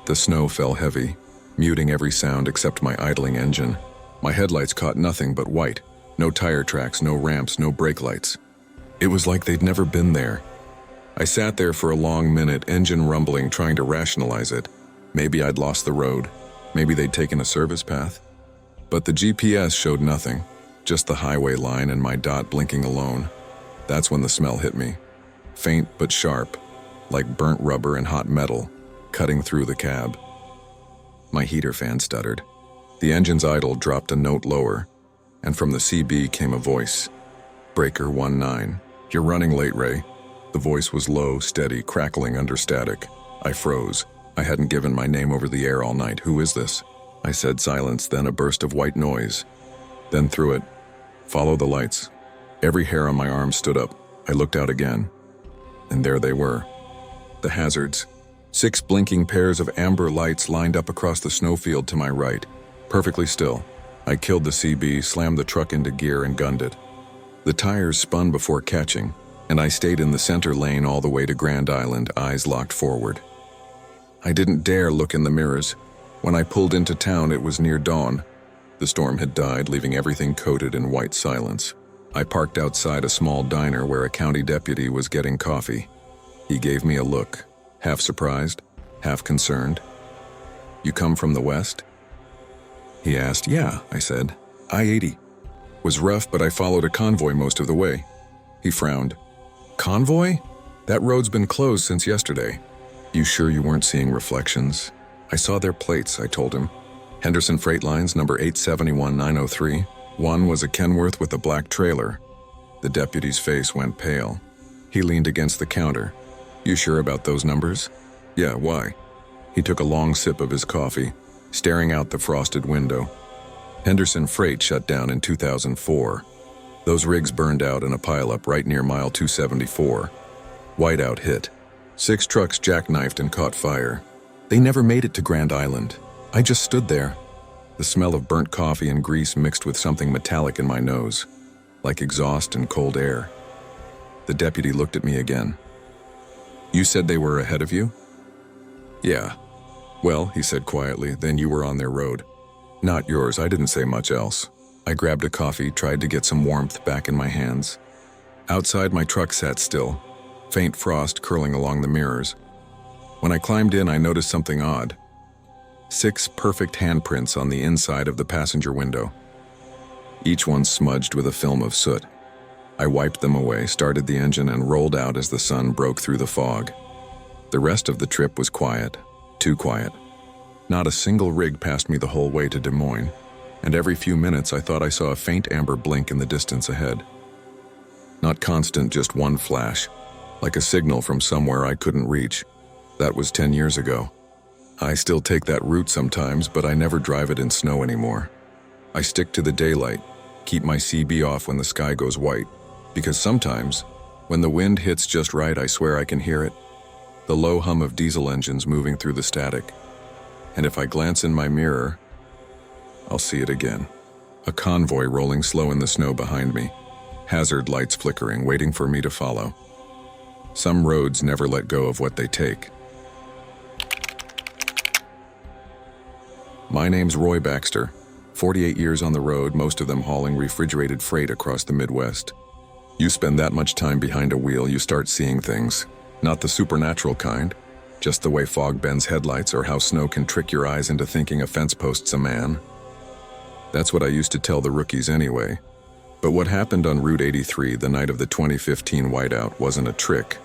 The snow fell heavy, muting every sound except my idling engine. My headlights caught nothing but white. No tire tracks, no ramps, no brake lights. It was like they'd never been there. I sat there for a long minute, engine rumbling, trying to rationalize it. Maybe I'd lost the road. Maybe they'd taken a service path. But the GPS showed nothing, just the highway line and my dot blinking alone. That's when the smell hit me. Faint but sharp, like burnt rubber and hot metal, cutting through the cab. My heater fan stuttered. The engine's idle dropped a note lower, and from the CB came a voice. "Breaker 19. You're running late, Ray." The voice was low, steady, crackling under static. I froze. I hadn't given my name over the air all night. "Who is this?" I said. Silence, then a burst of white noise. Then through it, "Follow the lights." Every hair on my arm stood up. I looked out again, and there they were. The hazards. 6 blinking pairs of amber lights lined up across the snowfield to my right, perfectly still. I killed the CB, slammed the truck into gear, and gunned it. The tires spun before catching, and I stayed in the center lane all the way to Grand Island, eyes locked forward. I didn't dare look in the mirrors. When I pulled into town, it was near dawn. The storm had died, leaving everything coated in white silence. I parked outside a small diner where a county deputy was getting coffee. He gave me a look, half surprised, half concerned. "You come from the west?" He asked. "Yeah," I said. "I-80. Was rough, but I followed a convoy most of the way." He frowned. "Convoy? That road's been closed since yesterday." "You sure you weren't seeing reflections?" "I saw their plates," I told him. "Henderson Freight Lines, number 871903. One was a Kenworth with a black trailer." The deputy's face went pale. He leaned against the counter. "You sure about those numbers?" "Yeah, why?" He took a long sip of his coffee, staring out the frosted window. "Henderson Freight shut down in 2004. Those rigs burned out in a pileup right near mile 274. Whiteout hit. 6 trucks jackknifed and caught fire. They never made it to Grand Island. I just stood there. The smell of burnt coffee and grease mixed with something metallic in my nose, like exhaust and cold air. The deputy looked at me again. "You said they were ahead of you?" "Yeah." "Well," he said quietly, "then you were on their road." "Not yours." I didn't say much else. I grabbed a coffee, tried to get some warmth back in my hands. Outside, my truck sat still, faint frost curling along the mirrors. When I climbed in, I noticed something odd. 6 perfect handprints on the inside of the passenger window, each one smudged with a film of soot. I wiped them away, started the engine, and rolled out as the sun broke through the fog. The rest of the trip was quiet, too quiet. Not a single rig passed me the whole way to Des Moines, and every few minutes I thought I saw a faint amber blink in the distance ahead. Not constant, just one flash, like a signal from somewhere I couldn't reach. That was 10 years ago. I still take that route sometimes, but I never drive it in snow anymore. I stick to the daylight, keep my CB off when the sky goes white, because sometimes, when the wind hits just right, I swear I can hear it. The low hum of diesel engines moving through the static. And if I glance in my mirror, I'll see it again. A convoy rolling slow in the snow behind me, hazard lights flickering, waiting for me to follow. Some roads never let go of what they take. My name's Roy Baxter, 48 years on the road, most of them hauling refrigerated freight across the Midwest. You spend that much time behind a wheel, you start seeing things. Not the supernatural kind, just the way fog bends headlights or how snow can trick your eyes into thinking a fence post's a man. That's what I used to tell the rookies anyway. But what happened on Route 83 the night of the 2015 whiteout wasn't a trick.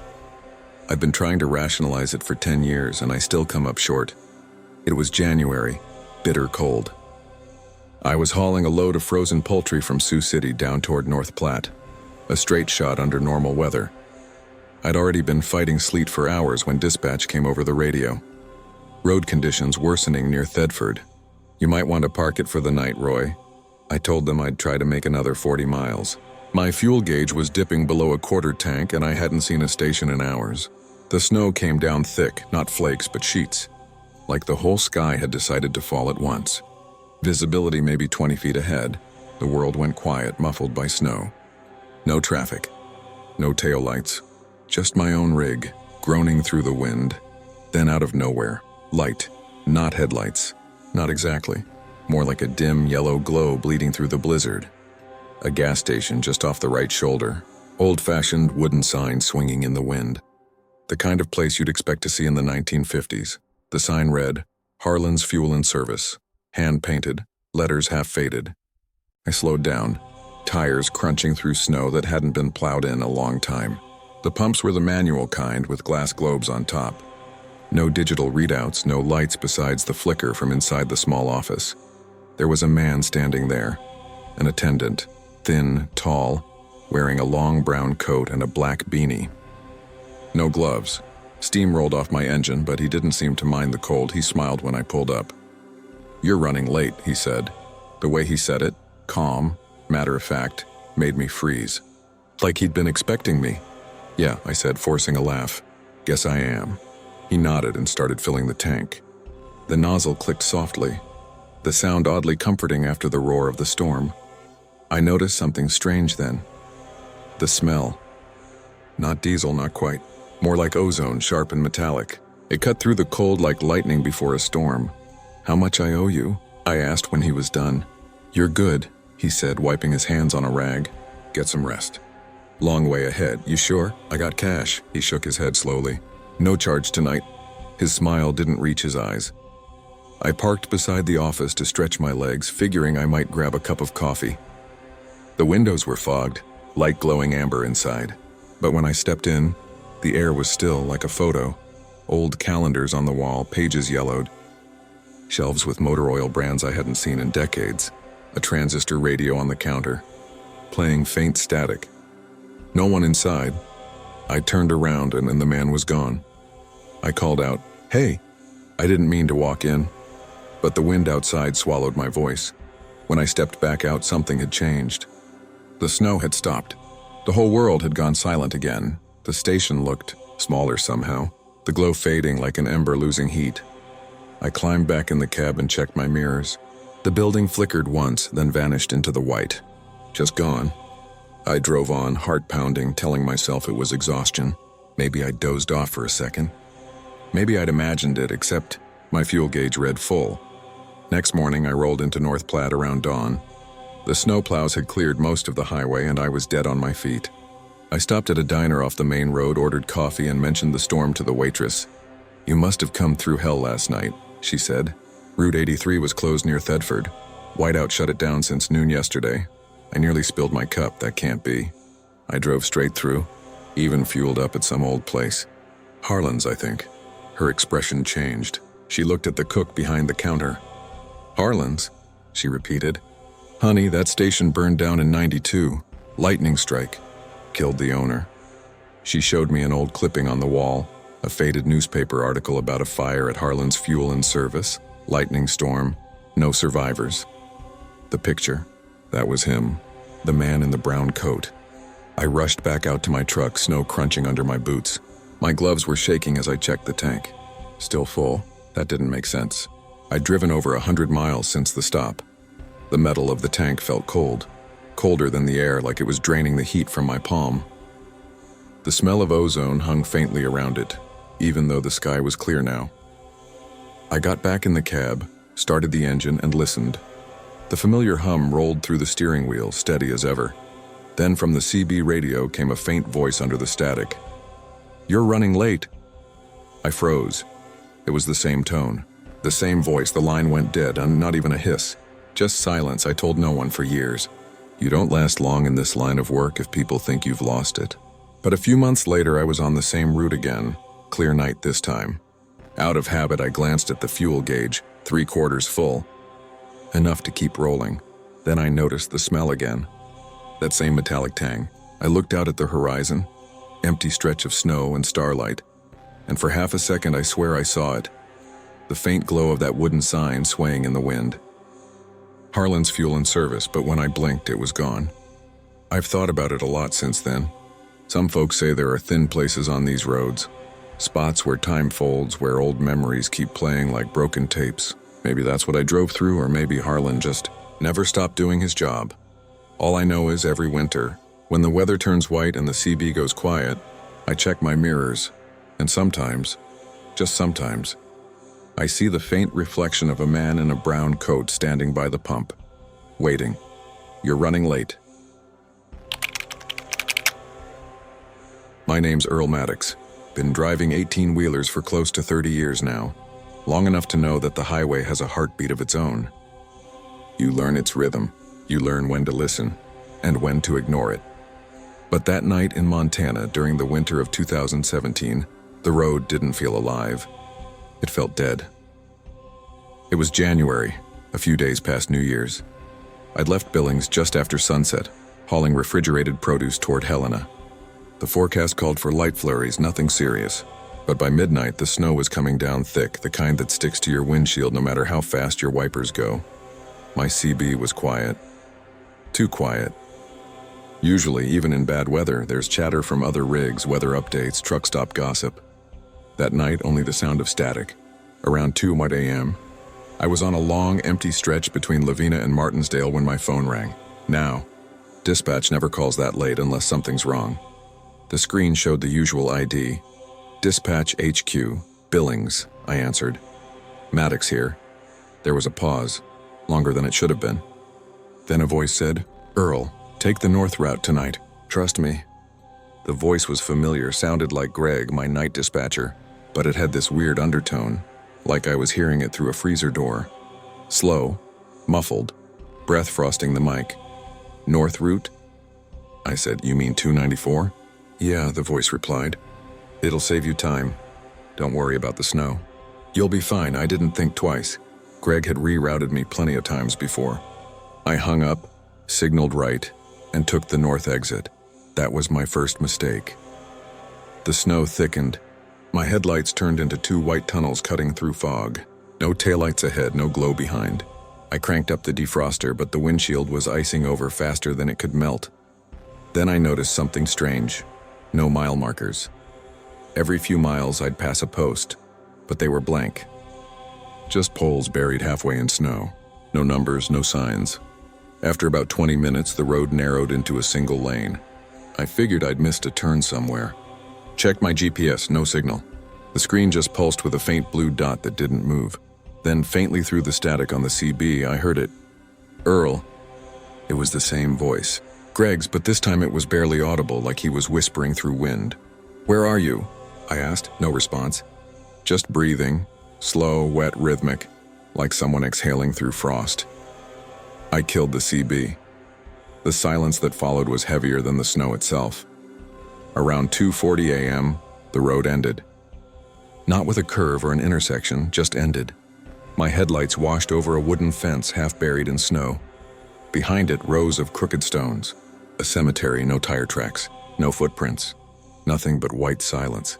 I've been trying to rationalize it for 10 years and I still come up short. It was January, bitter cold. I was hauling a load of frozen poultry from Sioux City down toward North Platte, a straight shot under normal weather. I'd already been fighting sleet for hours when dispatch came over the radio. Road conditions worsening near Thedford. You might want to park it for the night, Roy. I told them I'd try to make another 40 miles. My fuel gauge was dipping below a quarter tank and I hadn't seen a station in hours. The snow came down thick, not flakes but sheets, like the whole sky had decided to fall at once. Visibility maybe 20 feet ahead. The world went quiet, muffled by snow. No traffic, no taillights, just my own rig, groaning through the wind. Then out of nowhere, light, not headlights, not exactly. More like a dim yellow glow bleeding through the blizzard. A gas station just off the right shoulder, old-fashioned wooden sign swinging in the wind. The kind of place you'd expect to see in the 1950s. The sign read, Harlan's Fuel and Service, hand-painted, letters half-faded. I slowed down, tires crunching through snow that hadn't been plowed in a long time. The pumps were the manual kind with glass globes on top. No digital readouts, no lights besides the flicker from inside the small office. There was a man standing there, an attendant, thin, tall, wearing a long brown coat and a black beanie. No gloves. Steam rolled off my engine, but he didn't seem to mind the cold. He smiled when I pulled up. "You're running late," he said. The way he said it, calm, matter of fact, made me freeze. Like he'd been expecting me. "Yeah," I said, forcing a laugh. "Guess I am." He nodded and started filling the tank. The nozzle clicked softly, the sound oddly comforting after the roar of the storm. I noticed something strange then. The smell. Not diesel, not quite. More like ozone, sharp and metallic. It cut through the cold like lightning before a storm. "How much I owe you?" I asked when he was done. "You're good," he said, wiping his hands on a rag. "Get some rest." "Long way ahead. You sure?" "I got cash." He shook his head slowly. "No charge tonight." His smile didn't reach his eyes. I parked beside the office to stretch my legs, figuring I might grab a cup of coffee. The windows were fogged, light glowing amber inside. But when I stepped in, the air was still like a photo. Old calendars on the wall, pages yellowed. Shelves with motor oil brands I hadn't seen in decades. A transistor radio on the counter, playing faint static. No one inside. I turned around and then the man was gone. I called out, "Hey!" I didn't mean to walk in, but the wind outside swallowed my voice. When I stepped back out, something had changed. The snow had stopped. The whole world had gone silent again. The station looked smaller somehow, the glow fading like an ember losing heat. I climbed back in the cab and checked my mirrors. The building flickered once, then vanished into the white. Just gone. I drove on, heart pounding, telling myself it was exhaustion. Maybe I dozed off for a second. Maybe I'd imagined it, except my fuel gauge read full. Next morning, I rolled into North Platte around dawn. The snowplows had cleared most of the highway and I was dead on my feet. I stopped at a diner off the main road, ordered coffee, and mentioned the storm to the waitress. "You must have come through hell last night," she said. "Route 83 was closed near Thetford. Whiteout shut it down since noon yesterday. I nearly spilled my cup. That can't be." I drove straight through, even fueled up at some old place. Harlan's, I think. Her expression changed. She looked at the cook behind the counter. "Harlan's?" she repeated. "Honey, that station burned down in '92. Lightning strike. Killed the owner." She showed me an old clipping on the wall, a faded newspaper article about a fire at Harlan's Fuel and Service, lightning storm, no survivors. The picture, that was him, the man in the brown coat. I rushed back out to my truck, snow crunching under my boots. My gloves were shaking as I checked the tank. Still full? That didn't make sense. I'd driven over 100 miles since the stop. The metal of the tank felt cold, colder than the air, like it was draining the heat from my palm. The smell of ozone hung faintly around it, even though the sky was clear now. I got back in the cab, started the engine, and listened. The familiar hum rolled through the steering wheel, steady as ever. Then from the CB radio came a faint voice under the static. "You're running late." I froze. It was the same tone, the same voice. The line went dead, and not even a hiss. Just silence. I told no one for years. You don't last long in this line of work if people think you've lost it. But a few months later, I was on the same route again. Clear night this time. Out of habit, I glanced at the fuel gauge, 3/4 full. Enough to keep rolling. Then I noticed the smell again. That same metallic tang. I looked out at the horizon, empty stretch of snow and starlight, and for half a second I swear I saw it. The faint glow of that wooden sign swaying in the wind. Harlan's Fuel and Service, but when I blinked, it was gone. I've thought about it a lot since then. Some folks say there are thin places on these roads, spots where time folds, where old memories keep playing like broken tapes. Maybe that's what I drove through, or maybe Harlan just never stopped doing his job. All I know is every winter, when the weather turns white and the CB goes quiet, I check my mirrors, and sometimes, just sometimes, I see the faint reflection of a man in a brown coat standing by the pump, waiting. "You're running late." My name's Earl Maddox. Been driving 18-wheelers for close to 30 years now, long enough to know that the highway has a heartbeat of its own. You learn its rhythm, you learn when to listen, and when to ignore it. But that night in Montana during the winter of 2017, the road didn't feel alive. It felt dead. It was January, a few days past New Year's. I'd left Billings just after sunset, hauling refrigerated produce toward Helena. The forecast called for light flurries, nothing serious. But by midnight, the snow was coming down thick, the kind that sticks to your windshield no matter how fast your wipers go. My CB was quiet. Too quiet. Usually, even in bad weather, there's chatter from other rigs, weather updates, truck stop gossip. That night, only the sound of static. Around 2 a.m., I was on a long, empty stretch between Lavina and Martinsdale when my phone rang. Now, dispatch never calls that late unless something's wrong. The screen showed the usual ID. "Dispatch HQ, Billings," I answered. "Maddox here." There was a pause, longer than it should have been. Then a voice said, "Earl, take the north route tonight. Trust me." The voice was familiar, sounded like Greg, my night dispatcher, but it had this weird undertone, like I was hearing it through a freezer door. Slow, muffled, breath frosting the mic. "North route?" I said, "You mean 294? "Yeah," the voice replied. "It'll save you time. Don't worry about the snow. You'll be fine." I didn't think twice. Greg had rerouted me plenty of times before. I hung up, signaled right, and took the north exit. That was my first mistake. The snow thickened. My headlights turned into 2 white tunnels cutting through fog. No taillights ahead, no glow behind. I cranked up the defroster, but the windshield was icing over faster than it could melt. Then I noticed something strange. No mile markers. Every few miles I'd pass a post, but they were blank. Just poles buried halfway in snow. No numbers, no signs. After about 20 minutes, the road narrowed into a single lane. I figured I'd missed a turn somewhere. Checked my GPS, no signal. The screen just pulsed with a faint blue dot that didn't move. Then faintly through the static on the CB, I heard it. "Earl." It was the same voice, Greg's, but this time it was barely audible, like he was whispering through wind. "Where are you?" I asked. No response. Just breathing, slow, wet, rhythmic, like someone exhaling through frost. I killed the CB. The silence that followed was heavier than the snow itself. Around 2:40 a.m., the road ended. Not with a curve or an intersection, just ended. My headlights washed over a wooden fence half buried in snow. Behind it, rows of crooked stones. A cemetery, no tire tracks, no footprints. Nothing but white silence.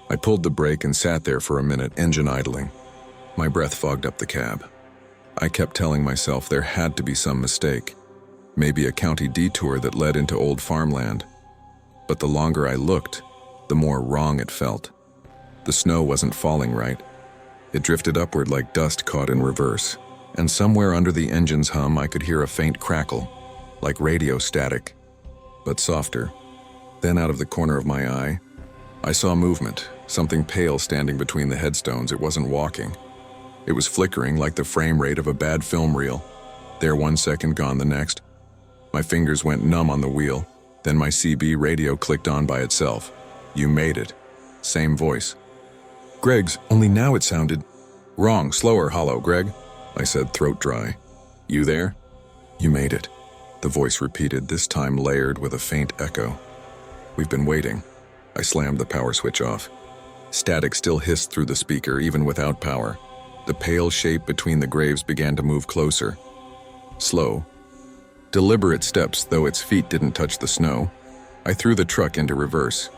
I pulled the brake and sat there for a minute, engine idling. My breath fogged up the cab. I kept telling myself there had to be some mistake. Maybe a county detour that led into old farmland. But the longer I looked, the more wrong it felt. The snow wasn't falling right. It drifted upward like dust caught in reverse. And somewhere under the engine's hum I could hear a faint crackle, like radio static, but softer. Then out of the corner of my eye, I saw movement, something pale standing between the headstones. It wasn't walking. It was flickering like the frame rate of a bad film reel. There 1 second, gone the next. My fingers went numb on the wheel. Then my CB radio clicked on by itself. "You made it." Same voice. Greg's, only now it sounded wrong, slower, hollow. "Greg," I said, throat dry. "You there?" "You made it," the voice repeated, this time layered with a faint echo. "We've been waiting." I slammed the power switch off. Static still hissed through the speaker, even without power. The pale shape between the graves began to move closer. Slow, deliberate steps, though its feet didn't touch the snow. I threw the truck into reverse,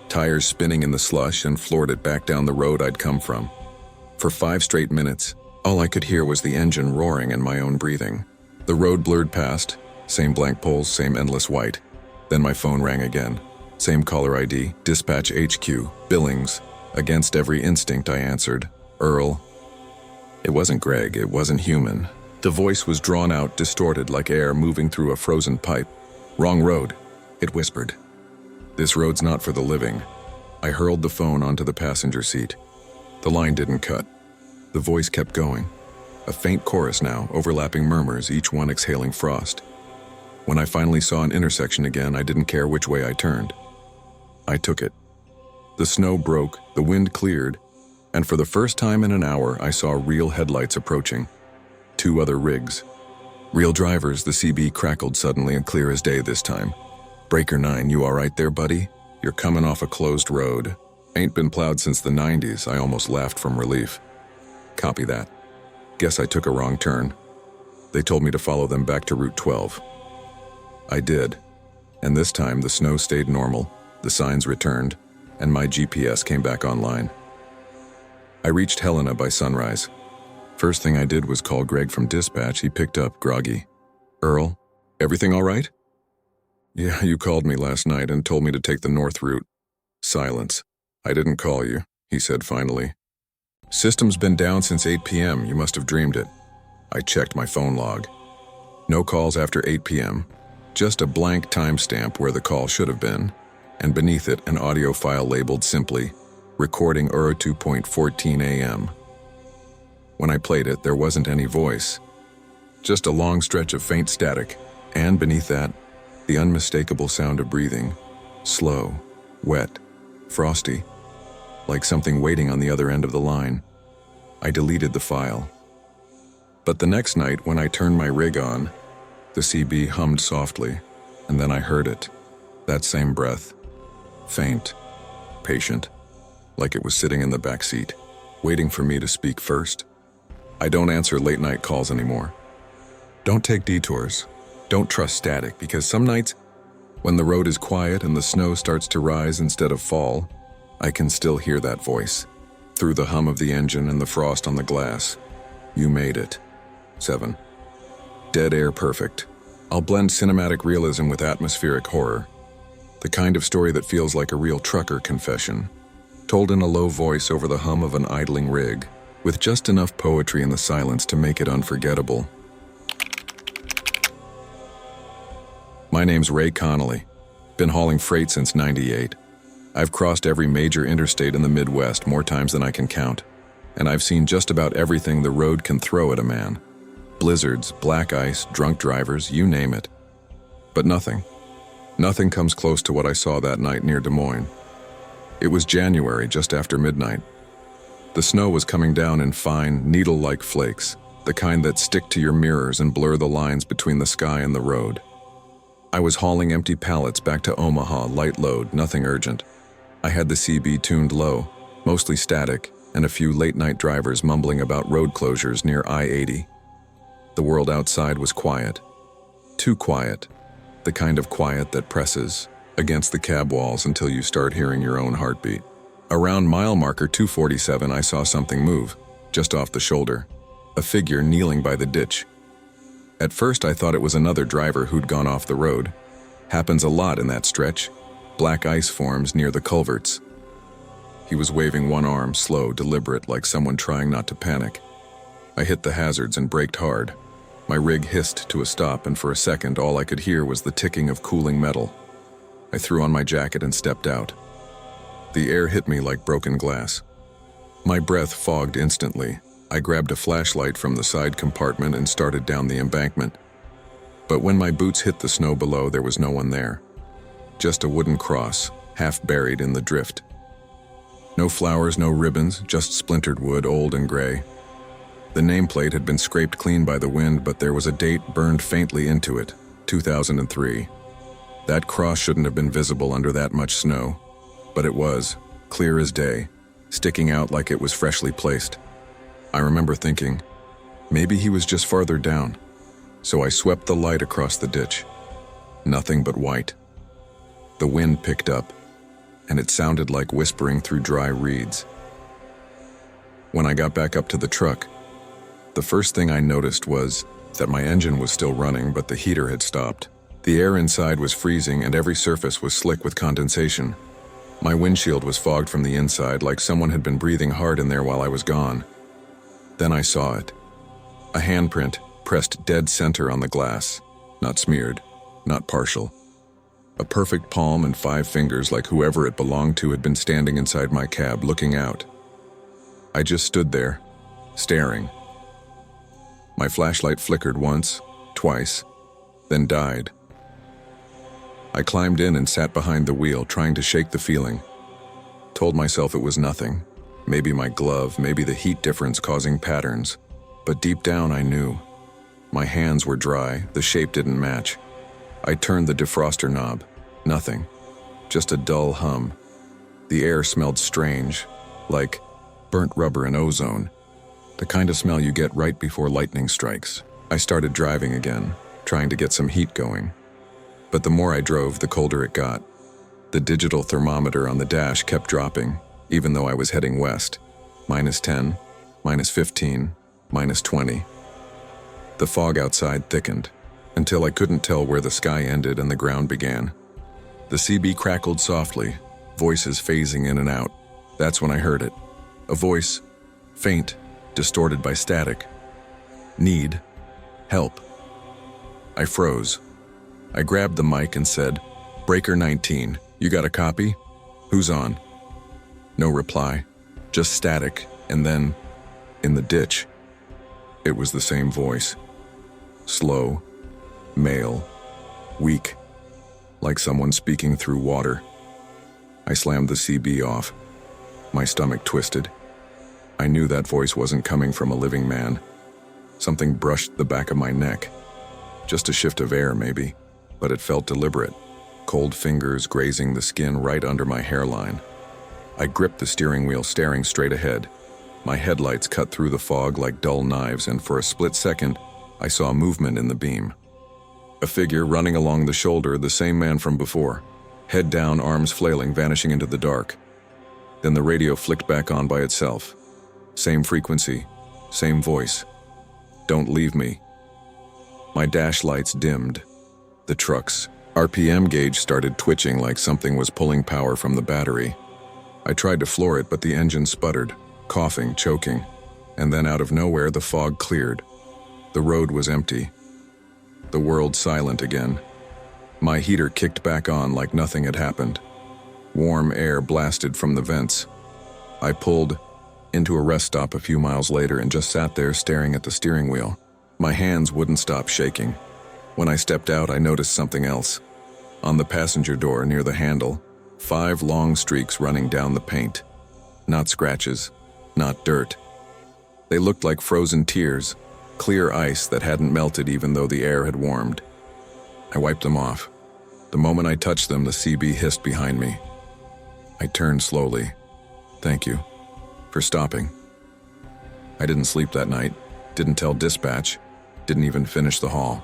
tires spinning in the slush, and floored it back down the road I'd come from. For 5 straight minutes, all I could hear was the engine roaring and my own breathing. The road blurred past, same blank poles, same endless white. Then my phone rang again. Same caller ID, dispatch HQ, Billings. Against every instinct, I answered. "Earl." It wasn't Greg, it wasn't human. The voice was drawn out, distorted like air moving through a frozen pipe. "Wrong road," it whispered. "This road's not for the living." I hurled the phone onto the passenger seat. The line didn't cut. The voice kept going. A faint chorus now, overlapping murmurs, each one exhaling frost. When I finally saw an intersection again, I didn't care which way I turned. I took it. The snow broke, the wind cleared, and for the first time in an hour, I saw real headlights approaching. 2 other rigs. Real drivers, the CB crackled suddenly and clear as day this time. "Breaker 9, you all right there, buddy? You're coming off a closed road. Ain't been plowed since the 90s, I almost laughed from relief. Copy that. Guess I took a wrong turn. They told me to follow them back to Route 12. I did, and this time the snow stayed normal, the signs returned, and my GPS came back online. I reached Helena by sunrise. First thing I did was call Greg from dispatch. He picked up, groggy. "Earl, everything all right?" "Yeah, you called me last night and told me to take the north route." Silence. "I didn't call you," he said finally. "System's been down since 8 p.m. You must have dreamed it." I checked my phone log. No calls after 8 p.m. Just a blank timestamp where the call should have been, and beneath it an audio file labeled simply, "Recording 2:14 a.m. When I played it, there wasn't any voice. Just a long stretch of faint static, and beneath that, the unmistakable sound of breathing. Slow, wet, frosty, like something waiting on the other end of the line. I deleted the file. But the next night, when I turned my rig on, the CB hummed softly, and then I heard it. That same breath. Faint, patient, like it was sitting in the back seat, waiting for me to speak first. I don't answer late-night calls anymore. Don't take detours. Don't trust static, because some nights, when the road is quiet and the snow starts to rise instead of fall, I can still hear that voice, through the hum of the engine and the frost on the glass. "You made it." 7. Dead air perfect. I'll blend cinematic realism with atmospheric horror. The kind of story that feels like a real trucker confession, told in a low voice over the hum of an idling rig, with just enough poetry in the silence to make it unforgettable. My name's Ray Connolly. Been hauling freight since '98. I've crossed every major interstate in the Midwest more times than I can count, and I've seen just about everything the road can throw at a man. Blizzards, black ice, drunk drivers, you name it. But nothing. Nothing comes close to what I saw that night near Des Moines. It was January, just after midnight. The snow was coming down in fine, needle-like flakes, the kind that stick to your mirrors and blur the lines between the sky and the road. I was hauling empty pallets back to Omaha, light load, nothing urgent. I had the CB tuned low, mostly static, and a few late-night drivers mumbling about road closures near I-80. The world outside was quiet. Too quiet. The kind of quiet that presses against the cab walls until you start hearing your own heartbeat. Around mile marker 247, I saw something move, just off the shoulder. A figure kneeling by the ditch. At first, I thought it was another driver who'd gone off the road. Happens a lot in that stretch. Black ice forms near the culverts. He was waving one arm, slow, deliberate, like someone trying not to panic. I hit the hazards and braked hard. My rig hissed to a stop, and for a second, all I could hear was the ticking of cooling metal. I threw on my jacket and stepped out. The air hit me like broken glass. My breath fogged instantly. I grabbed a flashlight from the side compartment and started down the embankment. But when my boots hit the snow below, there was no one there. Just a wooden cross, half buried in the drift. No flowers, no ribbons, just splintered wood, old and gray. The nameplate had been scraped clean by the wind, but there was a date burned faintly into it, 2003. That cross shouldn't have been visible under that much snow, but it was, clear as day, sticking out like it was freshly placed. I remember thinking, maybe he was just farther down, so I swept the light across the ditch. Nothing but white. The wind picked up, and it sounded like whispering through dry reeds. When I got back up to the truck, the first thing I noticed was that my engine was still running, but the heater had stopped. The air inside was freezing, and every surface was slick with condensation. My windshield was fogged from the inside, like someone had been breathing hard in there while I was gone. Then I saw it. A handprint pressed dead center on the glass, not smeared, not partial. A perfect palm and 5 fingers, like whoever it belonged to had been standing inside my cab, looking out. I just stood there, staring. My flashlight flickered once, twice, then died. I climbed in and sat behind the wheel, trying to shake the feeling. Told myself it was nothing. Maybe my glove, maybe the heat difference causing patterns. But deep down I knew. My hands were dry, the shape didn't match. I turned the defroster knob. Nothing. Just a dull hum. The air smelled strange, like burnt rubber and ozone. The kind of smell you get right before lightning strikes. I started driving again, trying to get some heat going. But the more I drove, the colder it got. The digital thermometer on the dash kept dropping, even though I was heading west. -10, -15, -20. The fog outside thickened, until I couldn't tell where the sky ended and the ground began. The CB crackled softly, voices phasing in and out. That's when I heard it. A voice, faint, distorted by static. Need. Help. I froze. I grabbed the mic and said, "Breaker 19, you got a copy? Who's on?" No reply, just static, and then, in the ditch, it was the same voice. Slow, male, weak, like someone speaking through water. I slammed the CB off. My stomach twisted. I knew that voice wasn't coming from a living man. Something brushed the back of my neck. Just a shift of air, maybe, but it felt deliberate. Cold fingers grazing the skin right under my hairline. I gripped the steering wheel, staring straight ahead. My headlights cut through the fog like dull knives, and for a split second, I saw movement in the beam. A figure running along the shoulder, the same man from before. Head down, arms flailing, vanishing into the dark. Then the radio flicked back on by itself. Same frequency, same voice. "Don't leave me." My dash lights dimmed. The truck's RPM gauge started twitching like something was pulling power from the battery. I tried to floor it, but the engine sputtered, coughing, choking. And then out of nowhere, the fog cleared. The road was empty. The world silent again. My heater kicked back on like nothing had happened. Warm air blasted from the vents. I pulled into a rest stop a few miles later and just sat there staring at the steering wheel. My hands wouldn't stop shaking. When I stepped out, I noticed something else. On the passenger door near the handle, 5 long streaks running down the paint. Not scratches, not dirt. They looked like frozen tears, clear ice that hadn't melted even though the air had warmed. I wiped them off. The moment I touched them, the CB hissed behind me. I turned slowly. Thank you for stopping. I didn't sleep that night, didn't tell dispatch, didn't even finish the haul.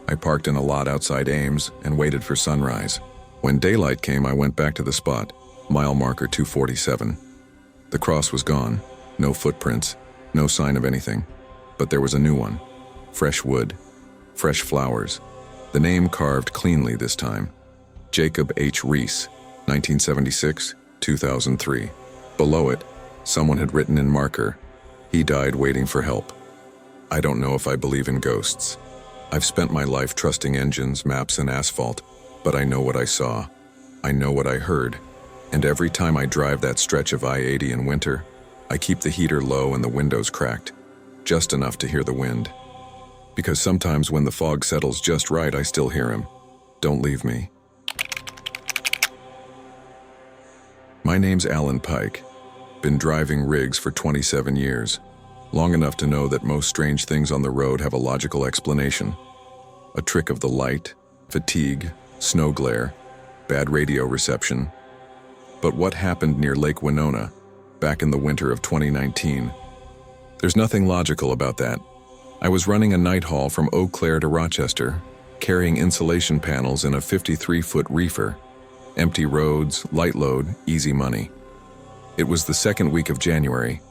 I parked in a lot outside Ames and waited for sunrise. When daylight came, I went back to the spot, mile marker 247. The cross was gone, no footprints, no sign of anything. But there was a new one. Fresh wood, fresh flowers. The name carved cleanly this time. Jacob H. Reese, 1976-2003. Below it, someone had written in marker, "He died waiting for help." I don't know if I believe in ghosts. I've spent my life trusting engines, maps, and asphalt, but I know what I saw. I know what I heard. And every time I drive that stretch of I-80 in winter, I keep the heater low and the windows cracked, just enough to hear the wind. Because sometimes when the fog settles just right, I still hear him. Don't leave me. My name's Alan Pike. Been driving rigs for 27 years. Long enough to know that most strange things on the road have a logical explanation. A trick of the light, fatigue, snow glare, bad radio reception. But what happened near Lake Winona, back in the winter of 2019? There's nothing logical about that. I was running a night haul from Eau Claire to Rochester, carrying insulation panels in a 53-foot reefer. Empty roads, light load, easy money. It was the second week of January,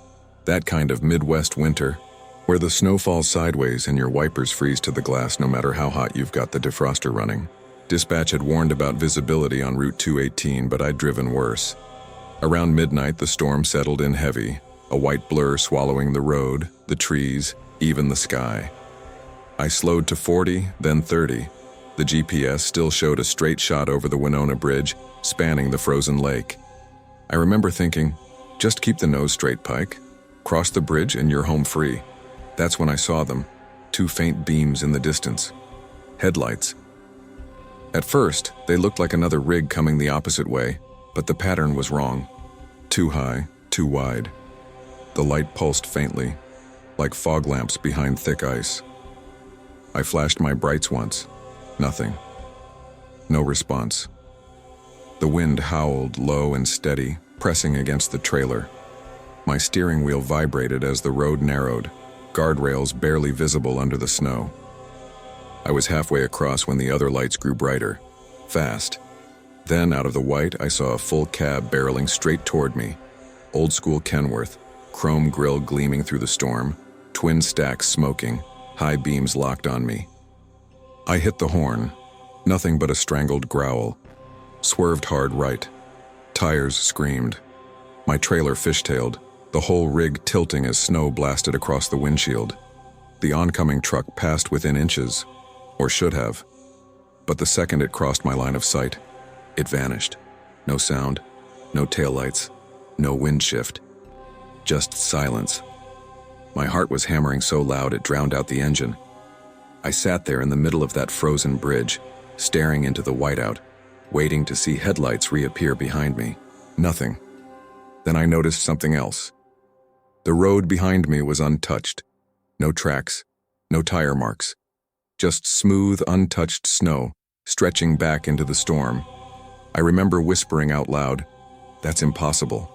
that kind of Midwest winter, where the snow falls sideways and your wipers freeze to the glass no matter how hot you've got the defroster running. Dispatch had warned about visibility on Route 218, but I'd driven worse. Around midnight, the storm settled in heavy, a white blur swallowing the road, the trees, even the sky. I slowed to 40, then 30. The GPS still showed a straight shot over the Winona Bridge, spanning the frozen lake. I remember thinking, just keep the nose straight, Pike. Cross the bridge and you're home free. That's when I saw them, 2 faint beams in the distance. Headlights. At first, they looked like another rig coming the opposite way, but the pattern was wrong. Too high, too wide. The light pulsed faintly, like fog lamps behind thick ice. I flashed my brights once. Nothing. No response. The wind howled low and steady, pressing against the trailer. My steering wheel vibrated as the road narrowed, guardrails barely visible under the snow. I was halfway across when the other lights grew brighter, fast. Then, out of the white, I saw a full cab barreling straight toward me. Old-school Kenworth, chrome grille gleaming through the storm, twin stacks smoking, high beams locked on me. I hit the horn, nothing but a strangled growl. Swerved hard right. Tires screamed. My trailer fishtailed, the whole rig tilting as snow blasted across the windshield. The oncoming truck passed within inches, or should have. But the second it crossed my line of sight, it vanished. No sound, no taillights, no wind shift. Just silence. My heart was hammering so loud it drowned out the engine. I sat there in the middle of that frozen bridge, staring into the whiteout, waiting to see headlights reappear behind me. Nothing. Then I noticed something else. The road behind me was untouched. No tracks, no tire marks. Just smooth, untouched snow, stretching back into the storm. I remember whispering out loud, "That's impossible."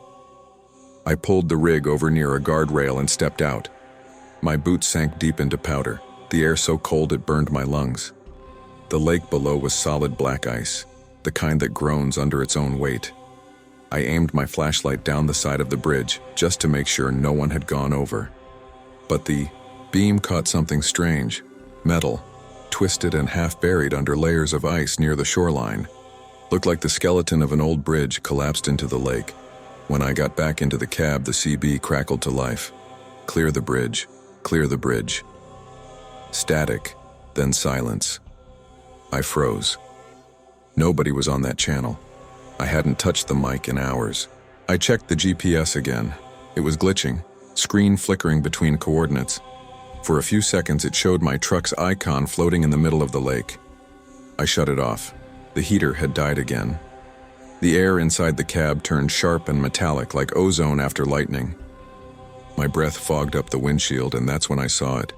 I pulled the rig over near a guardrail and stepped out. My boots sank deep into powder, the air so cold it burned my lungs. The lake below was solid black ice, the kind that groans under its own weight. I aimed my flashlight down the side of the bridge just to make sure no one had gone over. But the beam caught something strange, metal, twisted and half buried under layers of ice near the shoreline. Looked like the skeleton of an old bridge collapsed into the lake. When I got back into the cab, the CB crackled to life. Clear the bridge, clear the bridge. Static, then silence. I froze. Nobody was on that channel. I hadn't touched the mic in hours. I checked the GPS again. It was glitching, screen flickering between coordinates. For a few seconds, it showed my truck's icon floating in the middle of the lake. I shut it off. The heater had died again. The air inside the cab turned sharp and metallic like ozone after lightning. My breath fogged up the windshield, and that's when I saw it.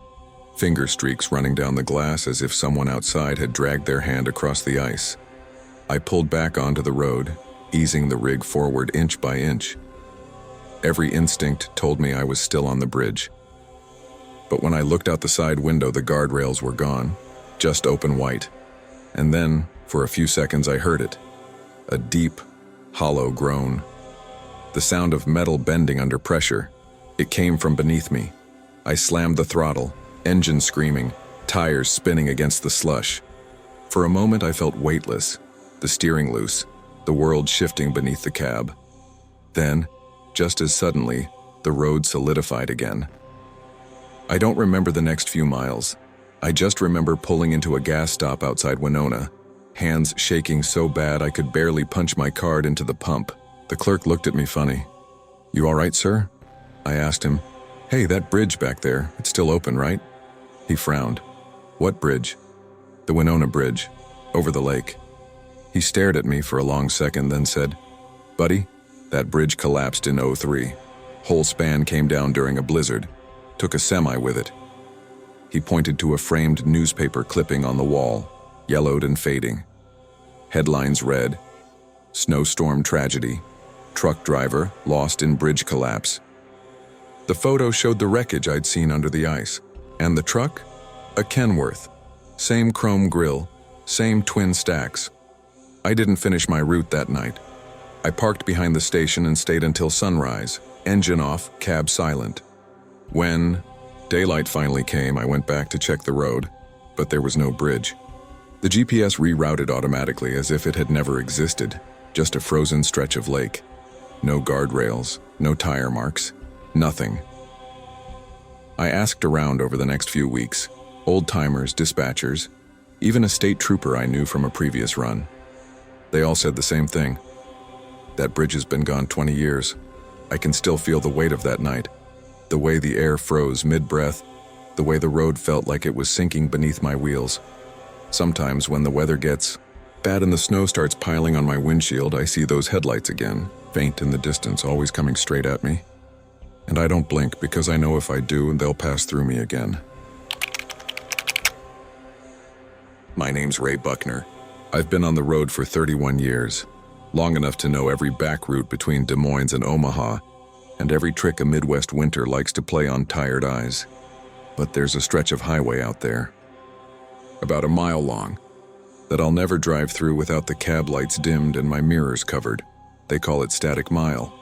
Finger streaks running down the glass as if someone outside had dragged their hand across the ice. I pulled back onto the road, easing the rig forward inch by inch. Every instinct told me I was still on the bridge. But when I looked out the side window, the guardrails were gone, just open white. And then, for a few seconds, I heard it. A deep, hollow groan. The sound of metal bending under pressure. It came from beneath me. I slammed the throttle, engine screaming, tires spinning against the slush. For a moment, I felt weightless, the steering loose, the world shifting beneath the cab. Then, just as suddenly, the road solidified again. I don't remember the next few miles. I just remember pulling into a gas stop outside Winona, hands shaking so bad I could barely punch my card into the pump. The clerk looked at me funny. "You all right, sir?" I asked him. "Hey, that bridge back there, it's still open, right?" He frowned. "What bridge?" "The Winona Bridge, over the lake." He stared at me for a long second, then said, "Buddy, that bridge collapsed in '03. Whole span came down during a blizzard. Took a semi with it." He pointed to a framed newspaper clipping on the wall, yellowed and fading. Headlines read, "Snowstorm Tragedy. Truck driver lost in bridge collapse." The photo showed the wreckage I'd seen under the ice. And the truck? A Kenworth. Same chrome grille, same twin stacks. I didn't finish my route that night. I parked behind the station and stayed until sunrise, engine off, cab silent. When daylight finally came, I went back to check the road, but there was no bridge. The GPS rerouted automatically as if it had never existed, just a frozen stretch of lake. No guardrails, no tire marks, nothing. I asked around over the next few weeks, old-timers, dispatchers, even a state trooper I knew from a previous run. They all said the same thing. That bridge has been gone 20 years. I can still feel the weight of that night. The way the air froze mid-breath, the way the road felt like it was sinking beneath my wheels. Sometimes when the weather gets bad and the snow starts piling on my windshield, I see those headlights again, faint in the distance, always coming straight at me. And I don't blink because I know if I do, they'll pass through me again. My name's Ray Buckner. I've been on the road for 31 years, long enough to know every back route between Des Moines and Omaha, and every trick a Midwest winter likes to play on tired eyes. But there's a stretch of highway out there, about a mile long, that I'll never drive through without the cab lights dimmed and my mirrors covered. They call it Static Mile.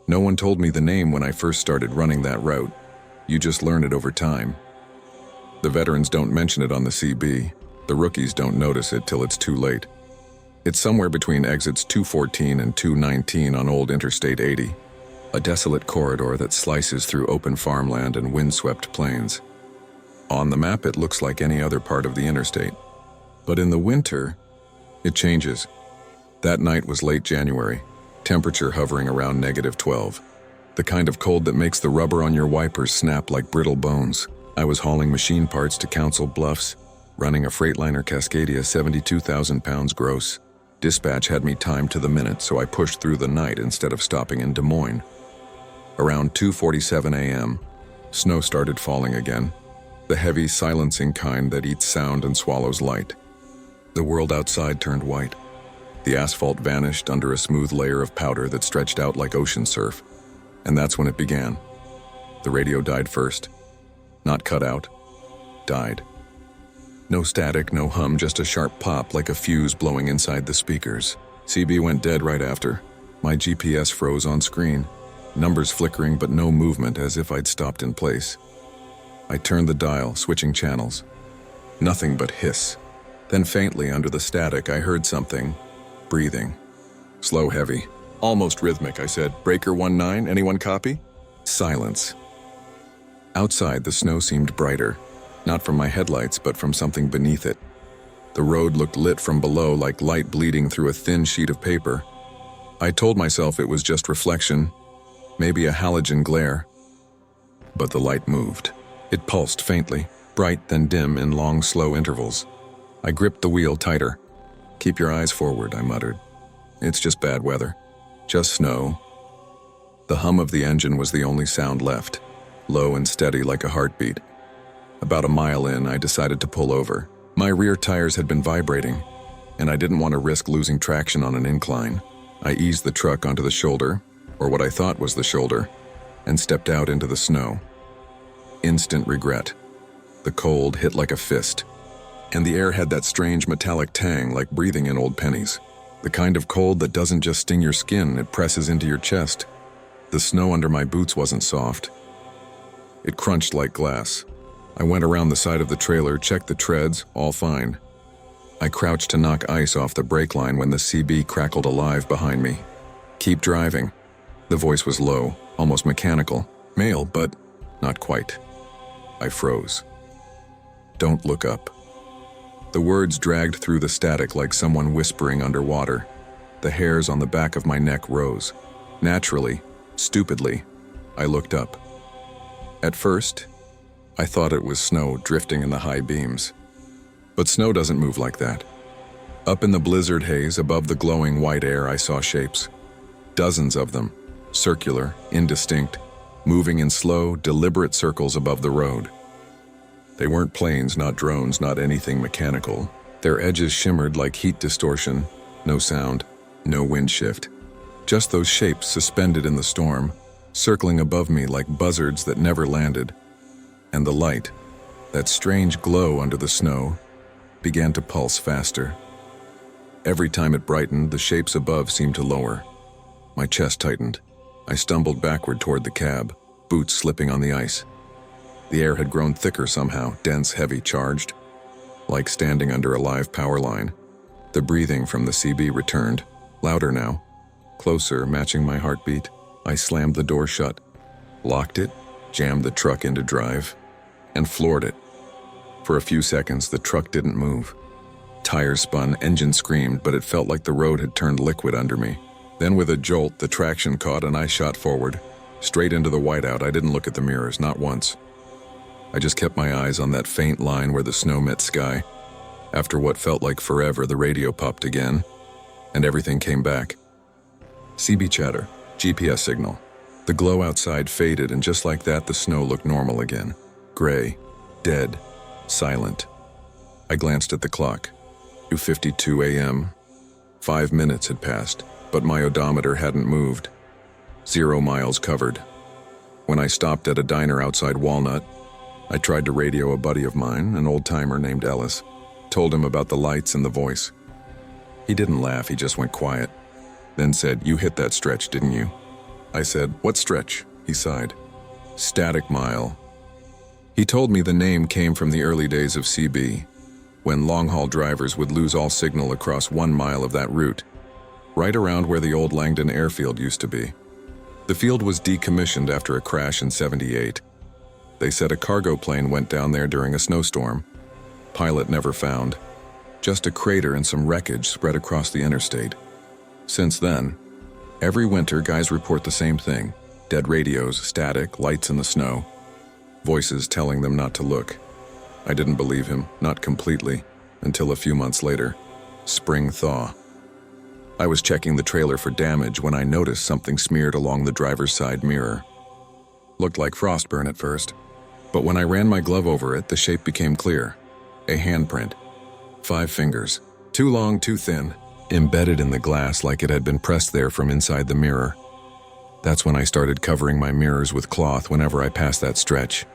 No one told me the name when I first started running that route. You just learn it over time. The veterans don't mention it on the CB. The rookies don't notice it till it's too late. It's somewhere between exits 214 and 219 on old Interstate 80, a desolate corridor that slices through open farmland and windswept plains. On the map, it looks like any other part of the interstate. But in the winter, it changes. That night was late January, temperature hovering around -12. The kind of cold that makes the rubber on your wipers snap like brittle bones. I was hauling machine parts to Council Bluffs, running a Freightliner Cascadia 72,000 pounds gross. Dispatch had me timed to the minute, so I pushed through the night instead of stopping in Des Moines. Around 2:47 a.m., snow started falling again, the heavy, silencing kind that eats sound and swallows light. The world outside turned white. The asphalt vanished under a smooth layer of powder that stretched out like ocean surf. And that's when it began. The radio died first. Not cut out. Died. No static, no hum, just a sharp pop like a fuse blowing inside the speakers. CB went dead right after. My GPS froze on screen. Numbers flickering but no movement, as if I'd stopped in place. I turned the dial, switching channels. Nothing but hiss. Then faintly under the static, I heard something. Breathing. Slow, heavy. Almost rhythmic, I said. "Breaker 19, anyone copy?" Silence. Outside, the snow seemed brighter. Not from my headlights, but from something beneath it. The road looked lit from below like light bleeding through a thin sheet of paper. I told myself it was just reflection, maybe a halogen glare. But the light moved. It pulsed faintly, bright then dim in long, slow intervals. I gripped the wheel tighter. "Keep your eyes forward," I muttered. "It's just bad weather. Just snow." The hum of the engine was the only sound left, low and steady like a heartbeat. About a mile in, I decided to pull over. My rear tires had been vibrating, and I didn't want to risk losing traction on an incline. I eased the truck onto the shoulder, or what I thought was the shoulder, and stepped out into the snow. Instant regret. The cold hit like a fist, and the air had that strange metallic tang like breathing in old pennies. The kind of cold that doesn't just sting your skin, it presses into your chest. The snow under my boots wasn't soft. It crunched like glass. I went around the side of the trailer, checked the treads, all fine. I crouched to knock ice off the brake line when the CB crackled alive behind me. "Keep driving." The voice was low, almost mechanical. Male, but not quite. I froze. "Don't look up." The words dragged through the static like someone whispering underwater. The hairs on the back of my neck rose. Naturally, stupidly, I looked up. At first, I thought it was snow drifting in the high beams. But snow doesn't move like that. Up in the blizzard haze above the glowing white air, I saw shapes. Dozens of them, circular, indistinct, moving in slow, deliberate circles above the road. They weren't planes, not drones, not anything mechanical. Their edges shimmered like heat distortion, no sound, no wind shift. Just those shapes suspended in the storm, circling above me like buzzards that never landed. And the light, that strange glow under the snow, began to pulse faster. Every time it brightened, the shapes above seemed to lower. My chest tightened. I stumbled backward toward the cab, boots slipping on the ice. The air had grown thicker somehow, dense, heavy, charged, like standing under a live power line. The breathing from the CB returned, louder now, closer, matching my heartbeat. I slammed the door shut, locked it, jammed the truck into drive, and floored it. For a few seconds, the truck didn't move. Tires spun, engine screamed, but it felt like the road had turned liquid under me. Then with a jolt, the traction caught and I shot forward, straight into the whiteout. I didn't look at the mirrors, not once. I just kept my eyes on that faint line where the snow met sky. After what felt like forever, the radio popped again, and everything came back. CB chatter, GPS signal. The glow outside faded, and just like that, the snow looked normal again. Gray, dead, silent. I glanced at the clock. 2:52 a.m. 5 minutes had passed, but my odometer hadn't moved. 0 miles covered. When I stopped at a diner outside Walnut, I tried to radio a buddy of mine, an old-timer named Ellis. Told him about the lights and the voice. He didn't laugh, he just went quiet. Then said, "You hit that stretch, didn't you?" I said, "What stretch?" He sighed. "Static Mile." He told me the name came from the early days of CB, when long-haul drivers would lose all signal across 1 mile of that route, right around where the old Langdon airfield used to be. The field was decommissioned after a crash in '78. They said a cargo plane went down there during a snowstorm. Pilot never found. Just a crater and some wreckage spread across the interstate. Since then, every winter guys report the same thing. Dead radios, static, lights in the snow. Voices telling them not to look. I didn't believe him, not completely, until a few months later. Spring thaw. I was checking the trailer for damage when I noticed something smeared along the driver's side mirror. Looked like frostburn at first, but when I ran my glove over it, the shape became clear. A handprint. 5 fingers. Too long, too thin. Embedded in the glass like it had been pressed there from inside the mirror. That's when I started covering my mirrors with cloth whenever I passed that stretch.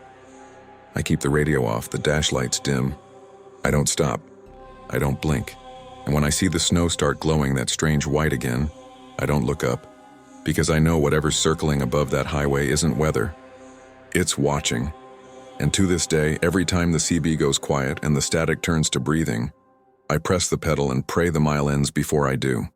I keep the radio off, the dash lights dim. I don't stop. I don't blink. And when I see the snow start glowing that strange white again, I don't look up, because I know whatever's circling above that highway isn't weather. It's watching. And to this day, every time the CB goes quiet and the static turns to breathing, I press the pedal and pray the mile ends before I do.